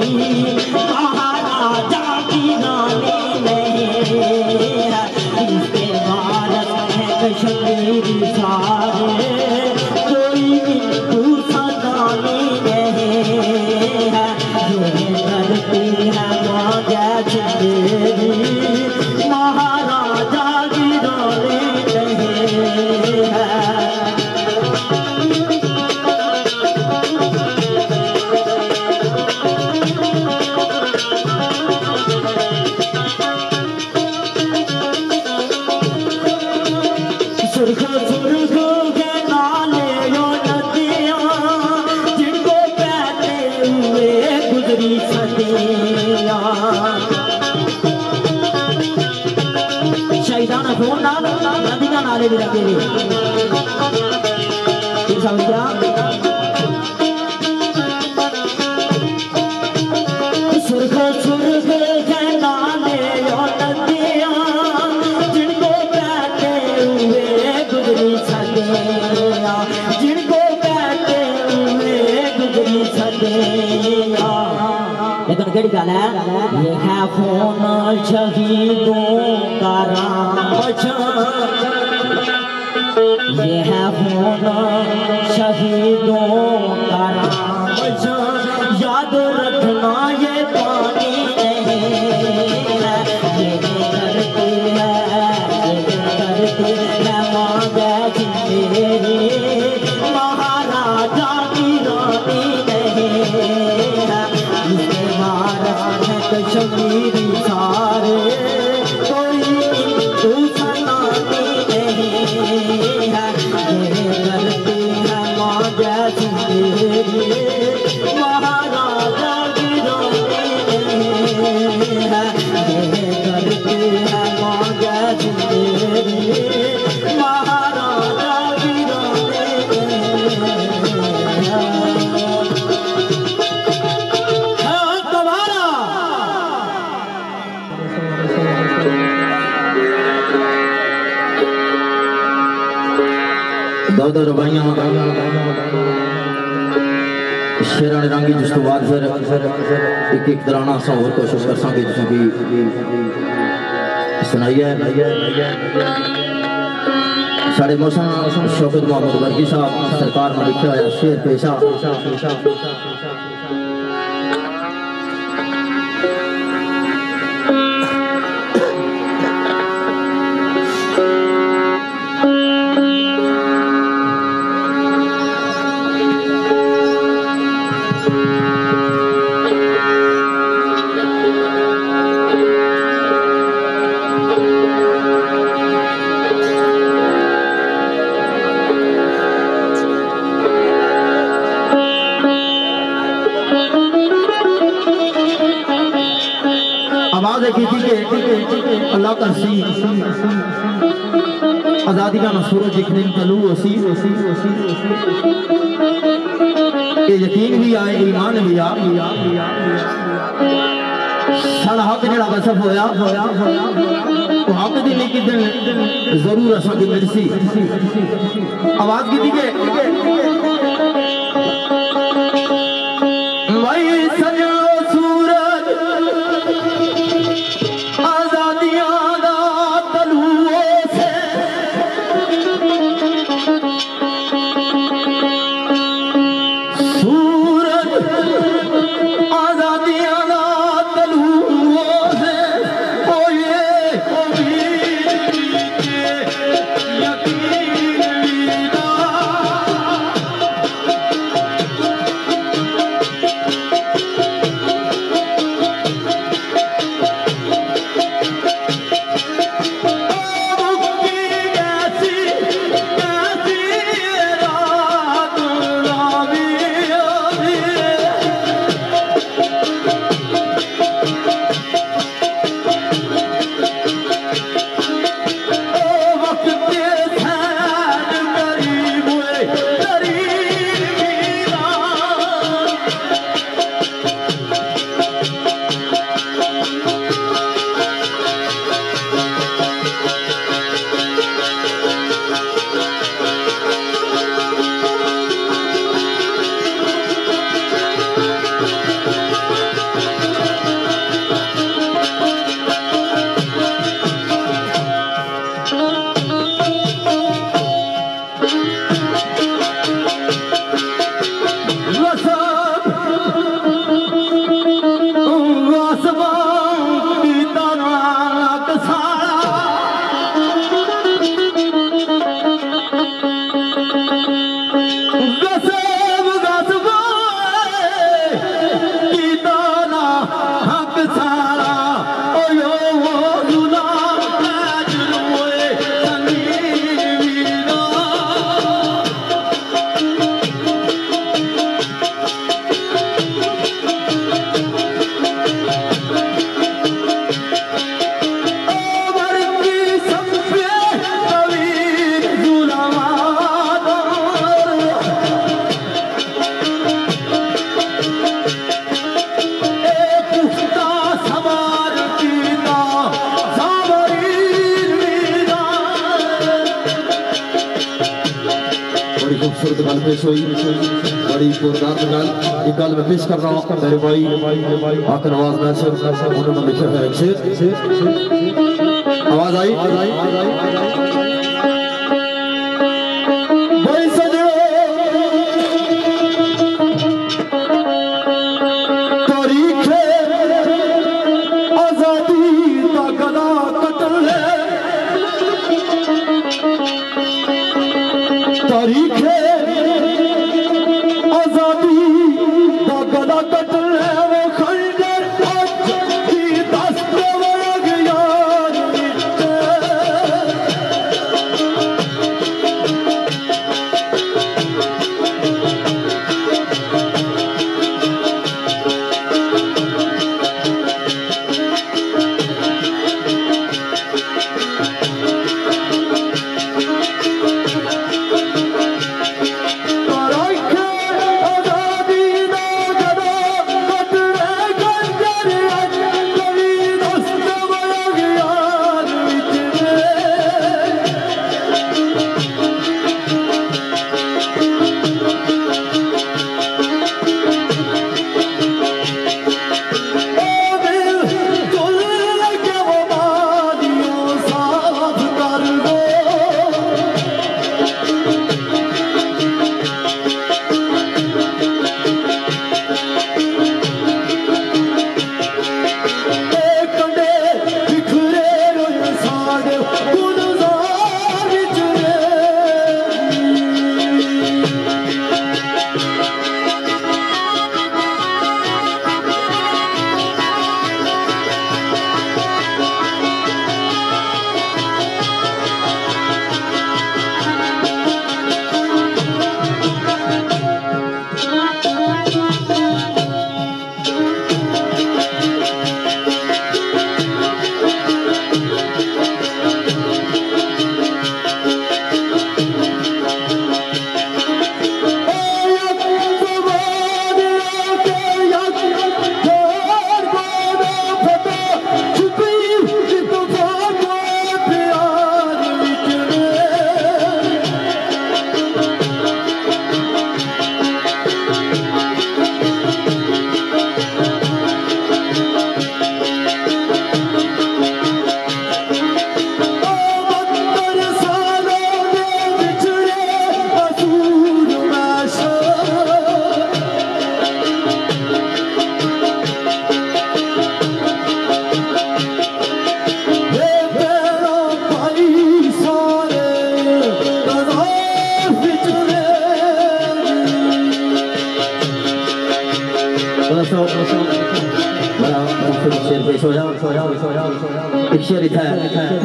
महाराजा की रानी नहीं है इसके भारत कश्मीरी सारे कोई दूसरा गाने नहीं है ये धरती है माँ जैसी मेरी महाराजा की रानी नहीं है शहीदाना फोन नदियां नाले भी लगे समझा सुर्ख सुर्ख के नाले और नदियां जिनको बहते हुए गुजरी सदियां जिनको बहते हुए गुजरी सदियां लेकिन केड़ी गल है ये है फोन शहीदों का राज ये है फोन शहीदों का राज याद रखना ये पानी नहीं है ये धरती है माँ जैसी मेरी महाराजा की रानी नहीं है कश्मीरी सारे कोई दूसरा नहीं है ये धरती है माँ जैसी मेरी महाराजा की रानी नहीं है ये धरती है माँ जैसी मेरी महाराजा की रानी नहीं है दादा रवाइयां शेरां ने रंगी जिस तो बाद फिर एक एक तराना अस होर कोशिश कर सके जिसकी सुनाई है साढ़े मौसम शौकत मोहम्मद वर्गी साहब सरकार ने लिखा है शेर पेशा अल्लाह का सी आजादी का सूरज एक दिन तलू ओसी ये यकीन भी आए ईमान भी आ सारा हक जड़ा बसफ होया तो हक दी नहीं किदन जरूर असा की मिलसी आवाज की दी के भाई सजो सूरज खूबसूरत गल पेश हुई, बड़ी जोरदार गल। एक गल मैं पेश कर रहा हूँ मेरे भाई आकर आवाज नैसर, उन्होंने लिखा है शेर। आवाज आई भाई सजो तारीख आजादी का गला कटल है, तारीख आजादी का गला कटल है, वो खंजर आज की दस्त वर्ग यार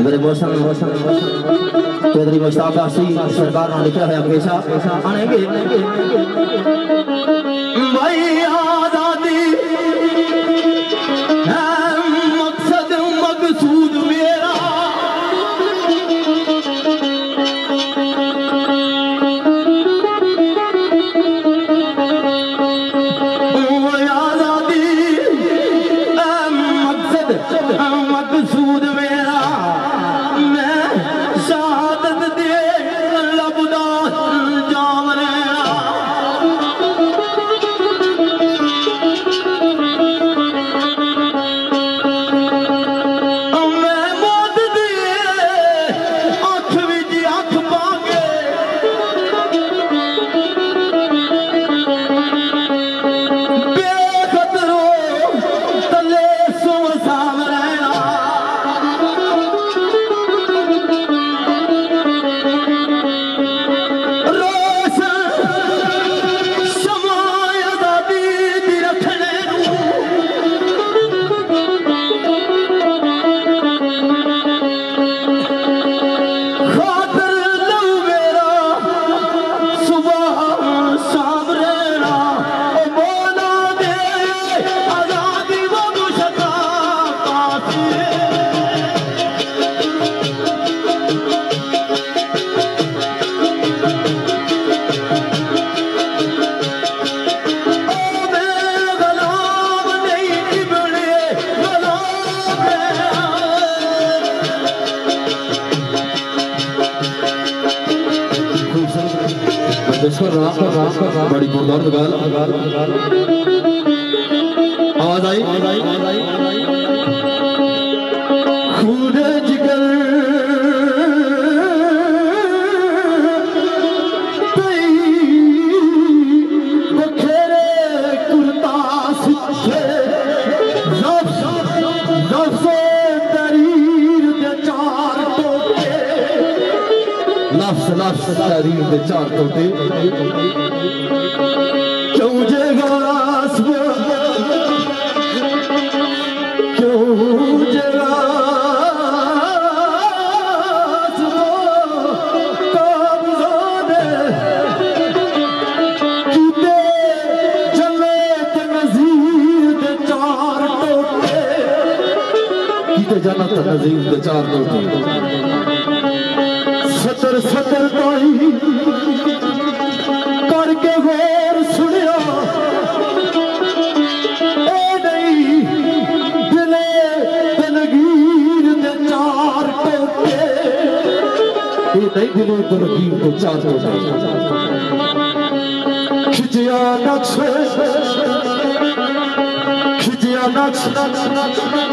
मेरे मौसम चौधरी मुश्ताक आसी सरकार ने लिखा है हमेशा आनेंगे भाई आजादी है मकसद मकसूद मेरा, मकसूद मेरा मैं शहादत दे लबदा जाम मैं मौत दिए अख विच अख पाके बेखतरो तले सुम साम रहना बड़ी जोरदार गाल आवाज आई खून जिगर बखेरे कुर्तास तरीर दे चार टोटे लफ्स तरीर दे चार टोटे क्यों जगास जन्नत नज़ीर दे चार टोटे सतर सतर ताई करके गौर सुनिया ए नहीं दिले दलगीर दे चार टोटे ए नहीं दिले दलगीर दे चार टोटे खिजिया नक्श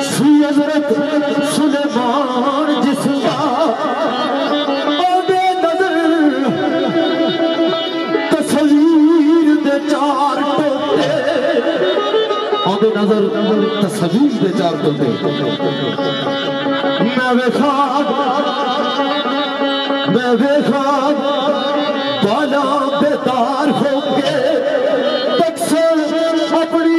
सी हज़रत सुलेमान जिसका आगे नजर तस्वीर दे चार टोटे आगे नजर तस्वीर दे चार टोटे मैं बेखाब बाला बेदार होके तकसर अपनी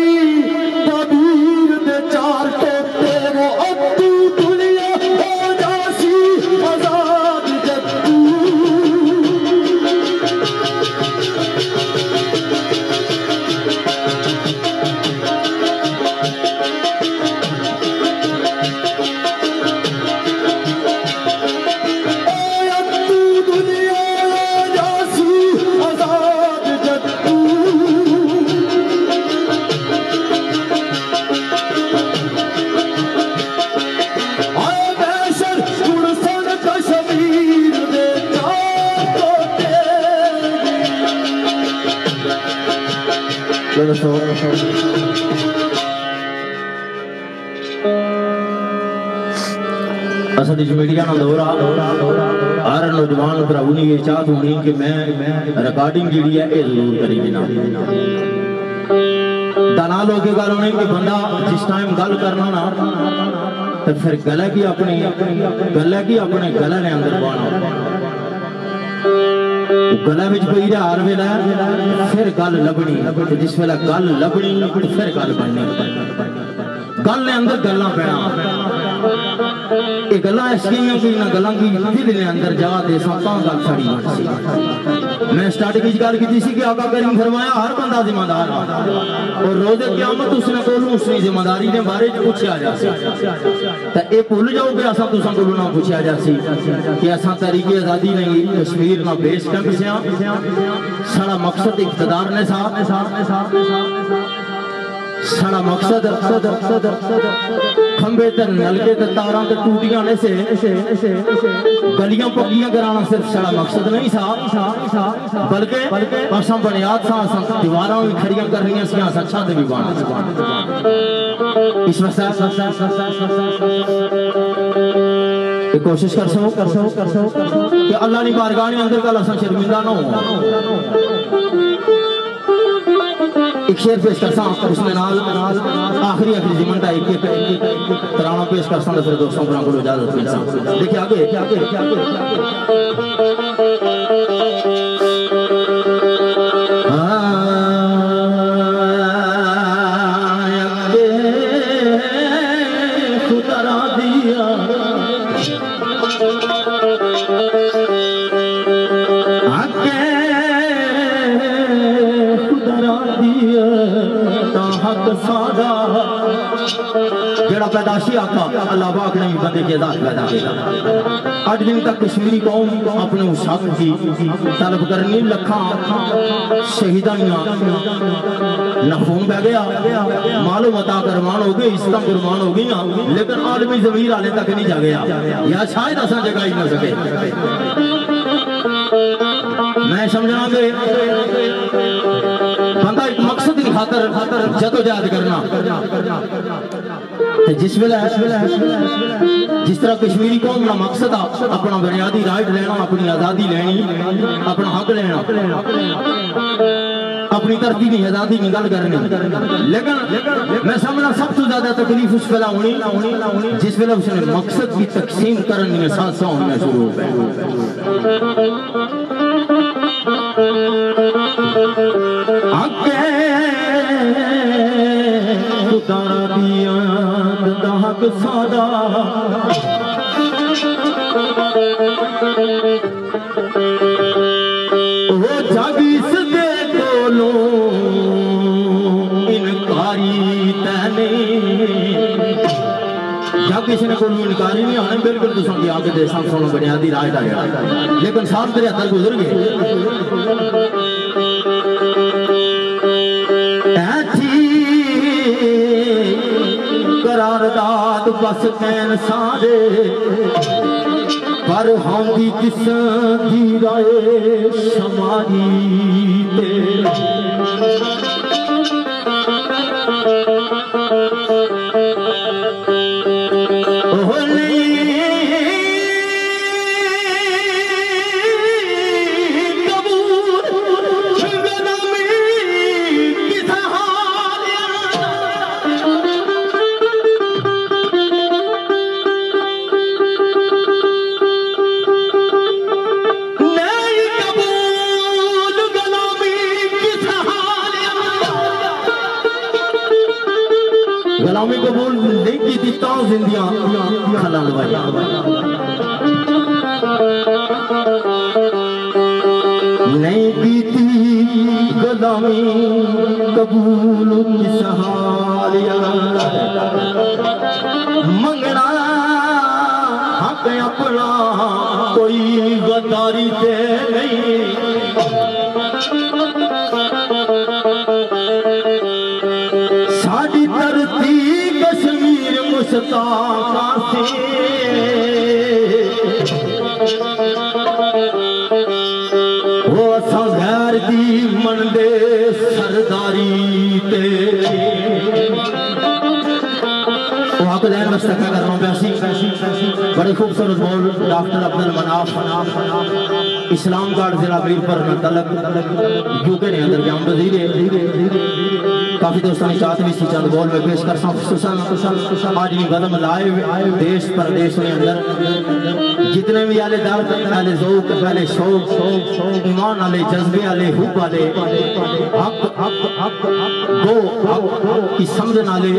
मीडिया ना दौरा हर नौजवान भराऊ ने ये चाहत होनी कि मैं रिकॉर्डिंग जी है ये जरूर करी ना दलाल होके गल होनी कि बंदा जिस टाइम गल करना ना तो फिर गला की अपने गला ने अंदर पाना गला में पई रहा हर वेला फिर गल लभनी जिस वेला गल लभनी फिर गल बननी गल ने अंदर गल्ला पैना ये गल्ला ऐसियां कि ना गल्ला की दिल ने अंदर जा दे सां गल साड़ी बन सी मैं स्टार्टिंग की गल की सी कि आका करीम फरमाया हर बंदा जिम्मेदार और रोज़े क़यामत उसने कोल उसकी जिम्मेदारी ने बारे पूछा जा सी ते ए भूल जाओ कि असा तुसां कोल ना पूछा जा सी कि असा तरीके आजादी नहीं कश्मीर ना बेस कैंप से सारा मकसद इक़्तिदार ने सारा मकसद खंबे ते नलके ते तारा ते टूटियां ने से गलियां पक्कियां कराना सिर्फ सारा मकसद नहीं सा बल्कि असा बुनियाद सा दीवारां भी खड़ियां कर रही सी छत भी बन इस वक्त कोशिश कर सो कि अल्लाह की बारगाह अंदर कल असा शर्मिंदा ना हो एक शेर पेश करसा उसमें नाल आखिरी जीवन का एक तराना पेश करसा फिर दोस्तों को इजाजत मिलसा देखिए आगे खुदा दिया जेड़ा पैदाशी आका अल्लाह पाक ने बंदे के आजाद पैदा किया। 8 दिन तक कश्मीरी कौम अपने उशाक की तलब करनी लखा शहीदा नखून बह गया, मालो मता कुर्बान हो गई, इज्जत कुर्बान हो गई, लेकिन आलमी ज़मीर हाले तक नहीं जा गया या शायद असा जगा ही ना सके। मैं मैं समझना कि बंदा एक मकसद की खातर जदोजहद करना जिस वेले जिस तरह कश्मीरी कौम का मकसद आ अपना बुनियादी राइट लेना अपनी आज़ादी लेनी अपना हक लेना अपनी तरक्की की आज़ादी की गल करनी लेकिन मैं समझना सब तो ज्यादा तकलीफ उस वेला होनी जिस वेले उसने मकसद की तकसीम करनी एहसास होना शुरू हो गए खुदारा दिया दाहक सादा वो जागिस दे दोनों इनकारी तने जब किसी ने कोई इनकारी नहीं आने बिल्कुल तो समझी आगे देश सुनो बुनियादी राइट आ गया लेकिन साल तेरे अंदर गुजर गए करारदाद बस कैन सारे पर होंगी किस दी राय समारी गुलामी कबूल नहीं की थी तो जिंदियां खला लवाई नहीं की थी गुलामी कबूल सहालिया मंगना हक अपना कोई गद्दारी से नहीं साड़ी धरती कश्मीर मुश्ताका से वो संघर दी मनदे सरदारी ते हक लैन वास्ते क्या कर रहा हूँ बड़े खूबसूरत बोल डॉक्टर अब्दुल मनाफ इस्लाम कार्ड जिला मीरपुर में तलक यूके ने अंदर जाम वजीर काफी दोस्तों ने चाहते भी चंद बोल में पेश कर आज नहीं कदम लाए देश प्रदेश में अंदर जितने भी आले दर्द आले ज़ौक़ आले शौक ईमान आले जज्बे आले हुब आले हक गो की समझ नाले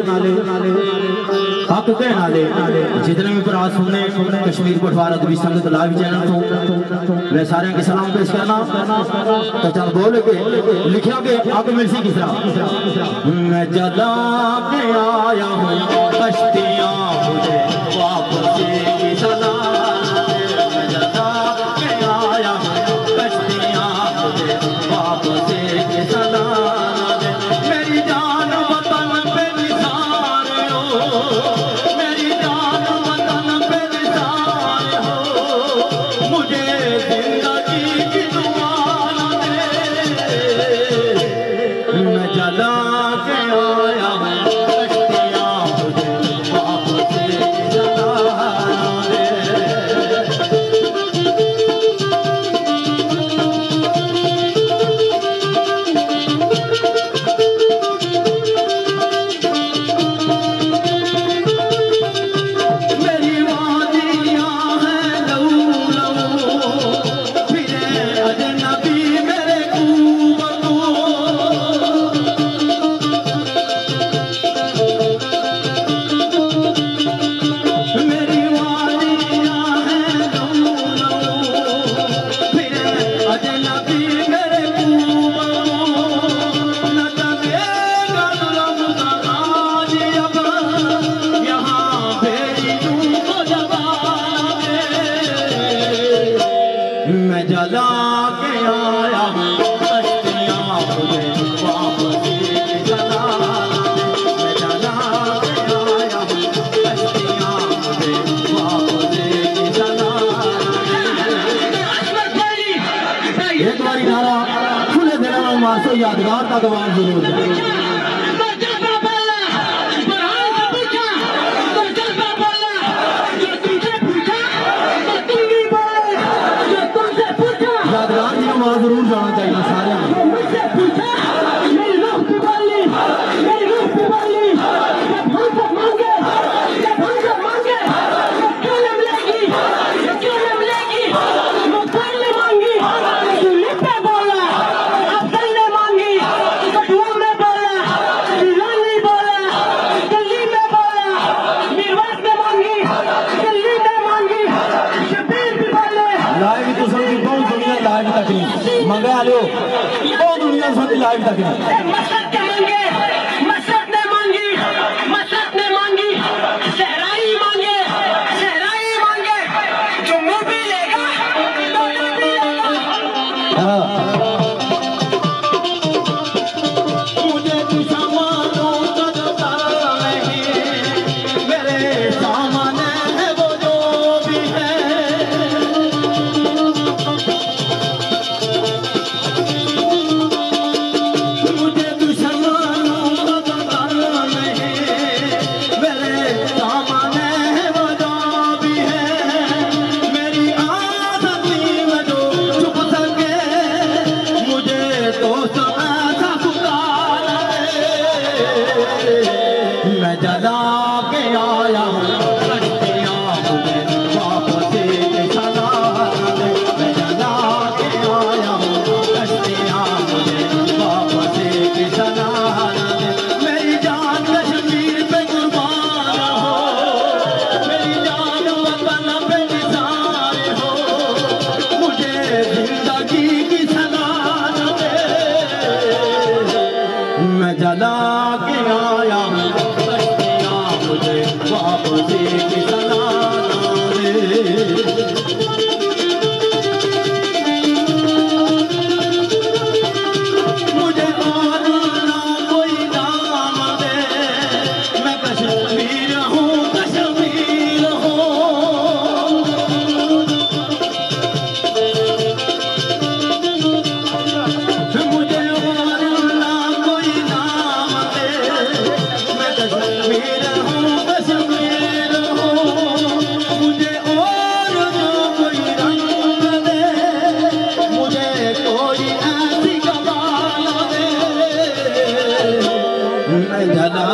हक कहने वाले जितने भी भरा सुनने कश्मीर पठवार अदबी संगत लाइव चैनल तो मैं सारे के सलाम पेश करना तो चल बोल के लिखिया के आप मिल सी किस तरह मैं जदा के आया हूँ कश्तियाँ मुझे वापस की सलाम मैं जदा के आया हूँ कश्तियाँ मुझे वापस की सलाम मेरी जान वतन पे निसार हो मेरी जान वतन पे निसार हो मुझे जिंदगी की दुआ दे मैं जला के आया हूँ कश्तियाँ मुझे आवाज जरूर यादगार की आवाज जरूर जाना चाहिए सारे मंगा लो बहुत दुनिया सारी लाइव तक जला के आया मुझे वापसी की मुझे और ना कोई नाम दे मैं कश्मीर हूँ कश्मीर हूँ मुझे और ना कोई नाम दे मैं कश्मीर हूँ कश्मीर हूँ मुझे और ना कोई रंग दे मुझे कोई ऐसी कमाल दे मैं जला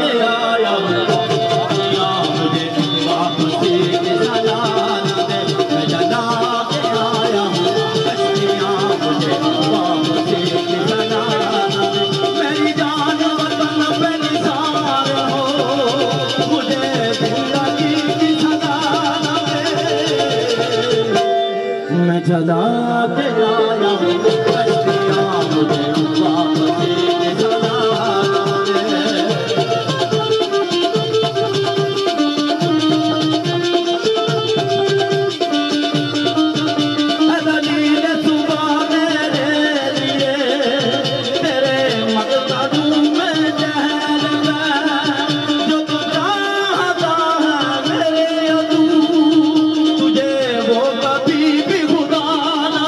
के आया मुझे वापसी की सजा दे मैं जला के आया मुझे वापसी की सजा दे मेरी जान वतन पे निसार हो मुझे जिंदगी की सजा दे मैं जला के आया मुझे वापसी की सजा दे दलील सुबह मेरे लिए तेरे मकसद में जहर में जो तू चाहता है मेरे अदू तुझे वो कभी भी खुदा न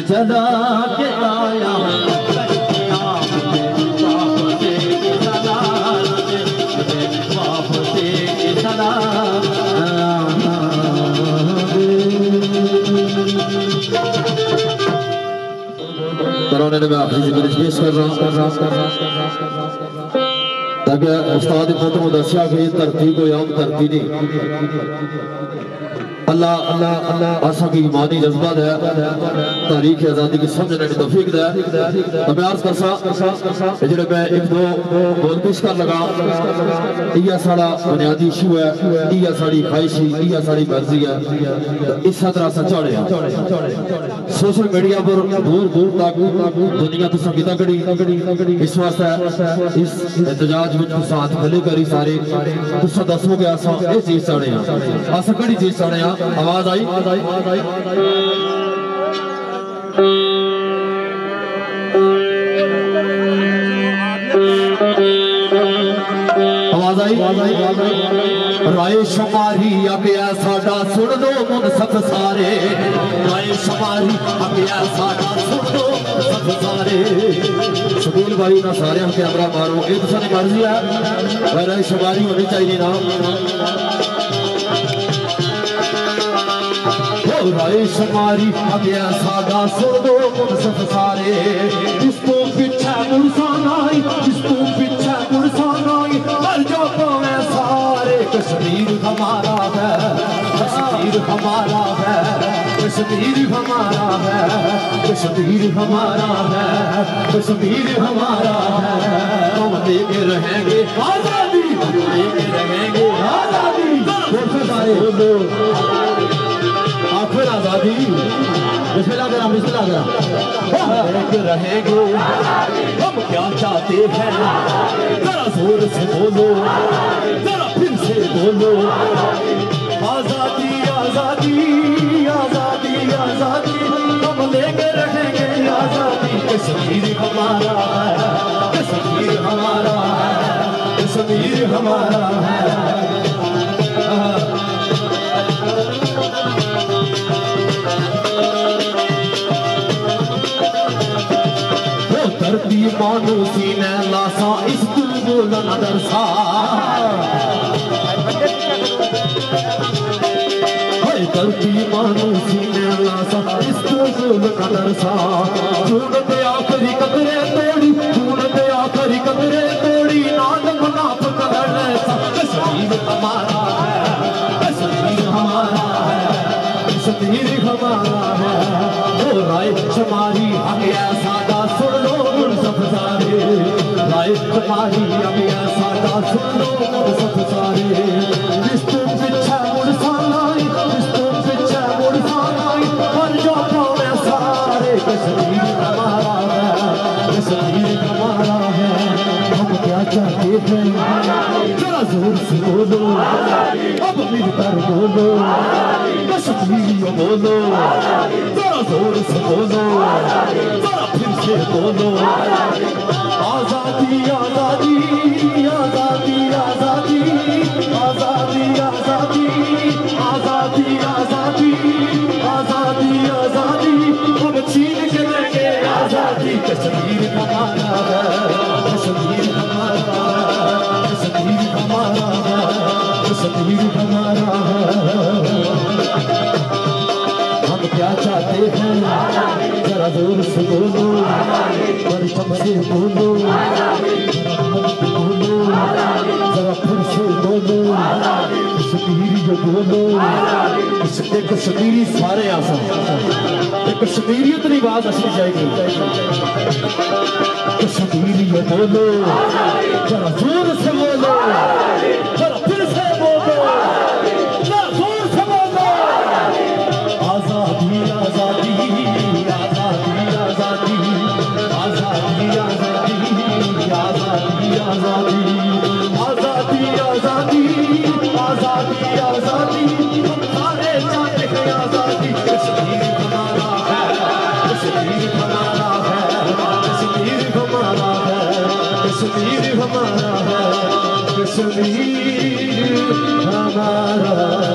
जला के आया तराने में आखिरी जिक्र पेश कर रहा ताकि उस्ताद मोहतरम दसिया कि धरती कोई आम धरती नहीं अल्लाह अल्लाह अल्लाह आशा की ईमानी जज्बा है तारीख आज़ादी की समझने की तौफीक है तो मैं अर्ज करसा जेड़े मैं एक दो बोल पेश कर लगा ये सारा बुनियादी इशू है ये सारी ख्वाहिश ये सारी मर्जी है इस तरह से चढ़े सोशल मीडिया पर दूर दूर तक दुनिया तो संगीता कड़ी इस वास्ते इस एहतजाज में साथ खले करी सारे तुसा दसो के आसा ये चीज चढ़े आसा कड़ी चीज चढ़े आवाज आई आवाज आई राय शुमारी अब साडा सुन लो मुनसफ सारे राय शुमारी अब साडा सुन लो मुनसफ सारे शबील भाई ना सारे हम कैमरा मारो एक दूसरे मर्जी है राय शुमारी होनी चाहिए ना राय शुमारी अब साडा सुन लो मुनसफ सारे इसको पीछे मुरसाना इसको पीछे मुरसाना मर जाओ मैं सारे कश्मीर हमारा है कश्मीर हमारा है कश्मीर हमारा है कश्मीर हमारा है कश्मीर हमारा है हम लेके रहेंगे आजादी लेके रहेंगे आजादी आखिर आजादी बिस्मिल्लाह करा लेके रहेंगे हम क्या चाहते हैं जरा जोर से बोलो जरा फिर से बोलो आजादी आजादी आजादी आजादी हम लेके रहेंगे आजादी कश्मीर हमारा है कश्मीर हमारा है कश्मीर हमारा है धरती मानो सीने लासा इस दिल बोलन दरसा धरती मानो सीने लासा इस दिल बोलन दरसा खून पे आखिरी कतरे तोड़ी खून पे आखिरी कतरे तोड़ी नाद मुनाफ कर ऐसा कश्मीर हमारा है कश्मीर हमारा है कश्मीर हमारा है वो राय शुमारी हमें सादा सुन लो सब सारे राय शुमारी हमें सादा सुन लो सब सारे रिश्तों पीछे मुड़साना रिश्तों पीछे मुड़साना मर जाओ मैं सारे कश्मीर हमारा है कश्मीर हमारा है हम क्या चाहते हैं जरा जोर से बोलो अब मिलकर बोलो कश्मीर बोलो जरा जोर से बोलो जरा फिर से बोलो आजादी आजादी आजादी आजादी आजादी आजादी आजादी आजादी आजादी आजादी हम छीन के लेंगे आजादी कश्मीर हमारा है कश्मीर हमारा है कश्मीर हमारा है कश्मीर हमारा है हम क्या चाहते हैं जरा जोर से बोलो परचम से बोलो बोलो जरा फिर से बोलो कश्मीरी जो बोलो एक कश्मीरी सारे आसा एक कश्मीरियत की बात असली जाएगी कश्मीरी जो बोलो जरा जोर से बोलो जरा फिर से बोलो जरा जोर से बोलो आजादी आजादी आजादी आजादी आजादी आजादी आजादी आजादी आजादी आजादी आजादी आजादी हम सारे चाहते हैं आजादी कश्मीर हमारा है कश्मीर हमारा है कश्मीर हमारा है कश्मीर हमारा है कश्मीर हमारा है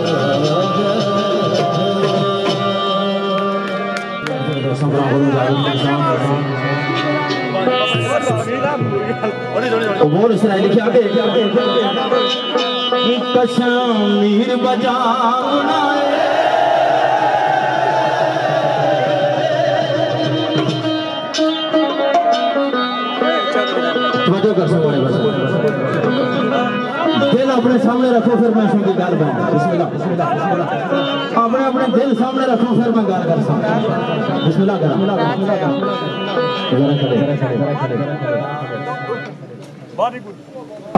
और इसराइल लिखा आगे कश्मीर बजाना दिल अपने सामने रखो फिर मैं सुन के गल बना बिस्मिल्लाह अपने अपने दिल सामने रखो फिर मैं गल कर सकता बिस्मिल्लाह करा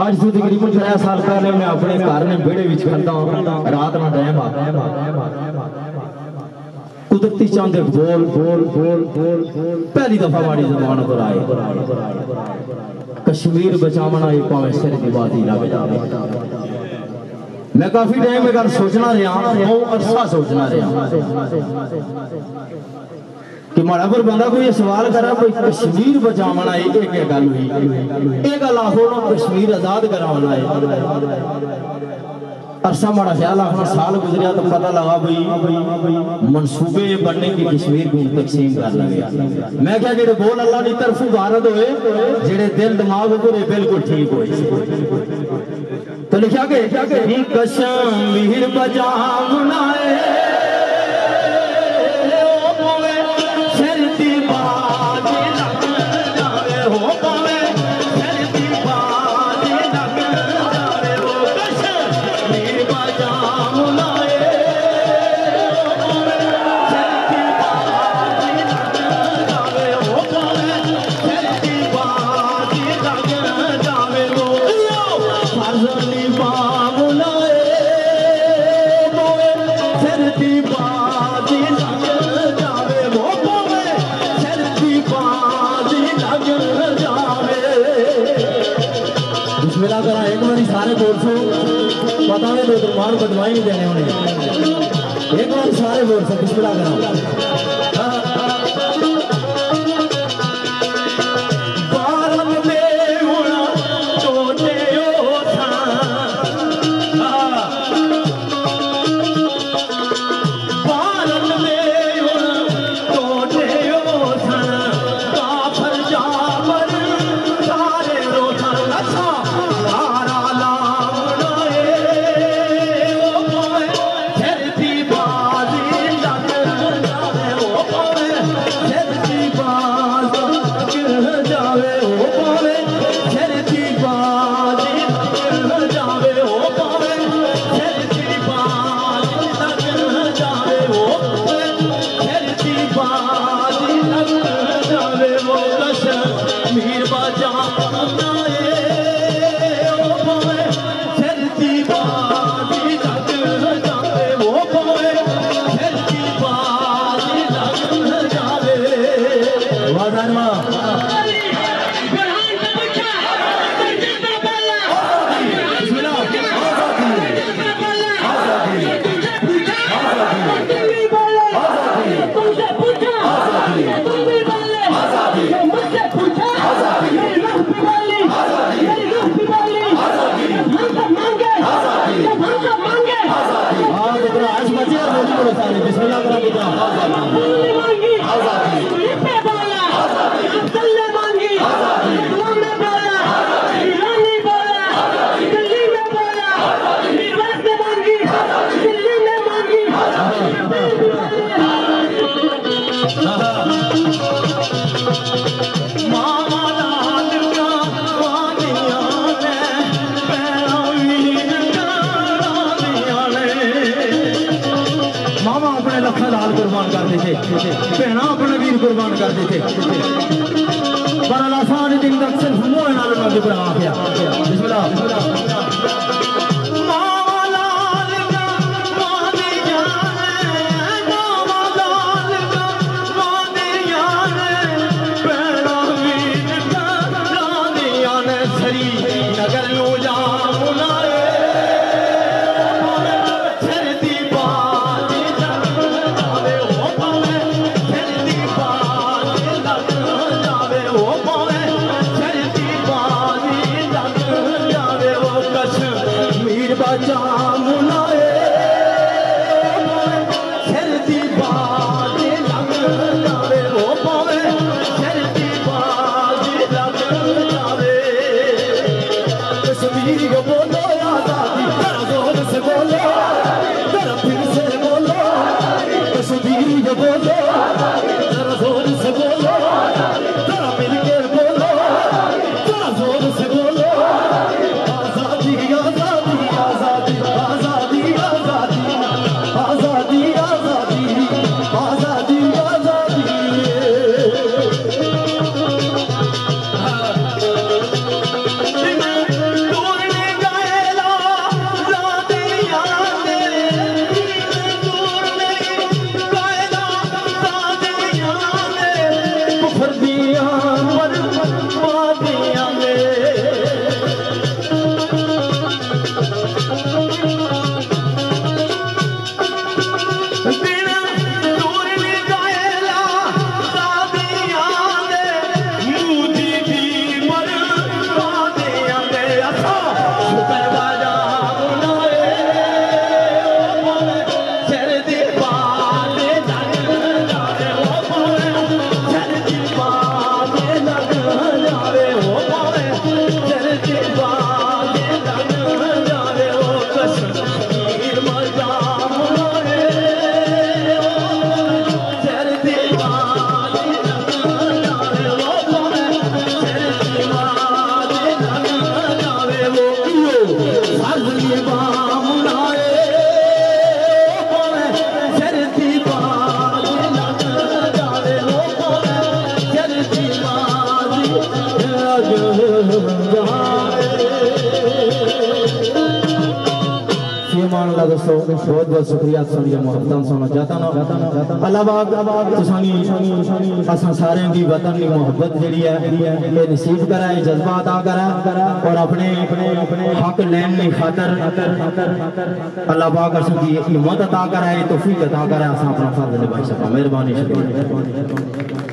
आज से तकरीबन 3 साल पहले मैं अपने घर में बेड़े विच खड़ा रात ना टाइम आ कुदरती चांद बोल बोल बोल बोल पहली दफा हमारी ज़बान पर आए कश्मीर बचावना ये पावे सिर की बात ही लग जाए मैं काफी टाइम में सोचना रहा बहुत अरसा सोचना रहा कि माड़ा पर बंदा कोई सवाल करा कोई कश्मीर बचावना है क्या गल हुई ये गल आखो कश्मीर आजाद करावना है अरसा माड़ा ख्याल आखना साल गुजरिया तो पता लगा भाई मनसूबे बनने की कश्मीर को तकसीम कर लगे मैं क्या जेडे बोल अल्लाह की तरफ भारत होए जेडे दिल दिमाग पूरे बिल्कुल ठीक होए तो लिखा के कश्मीर बचावना है पता नहीं दो रुमाल बदवाई नहीं देने उन्हें एक बार सारे बोल से बिस्मिल्लाह करो भैना अपने वीर कुर्बान कर देते पर अल्लाह सारे दिन तक सिर्फ मुंह नाल नबी पर आ गया बिस्मिल्लाह मेहमान अल्लाह दोस्तों बहुत बहुत शुक्रिया सुनिए मोहब्बत सुनो जाता ना अल्लाह पाक तुसानी असां सारे दी वतन दी मोहब्बत जेड़ी है ये नसीब कराए जज्बा अता करा और अपने हक लेने की खातर अल्लाह पाक असां दी हिम्मत अता कराए तौफीक अता कराए असां अपना फर्ज निभाई सका। मेहरबानी शुक्रिया।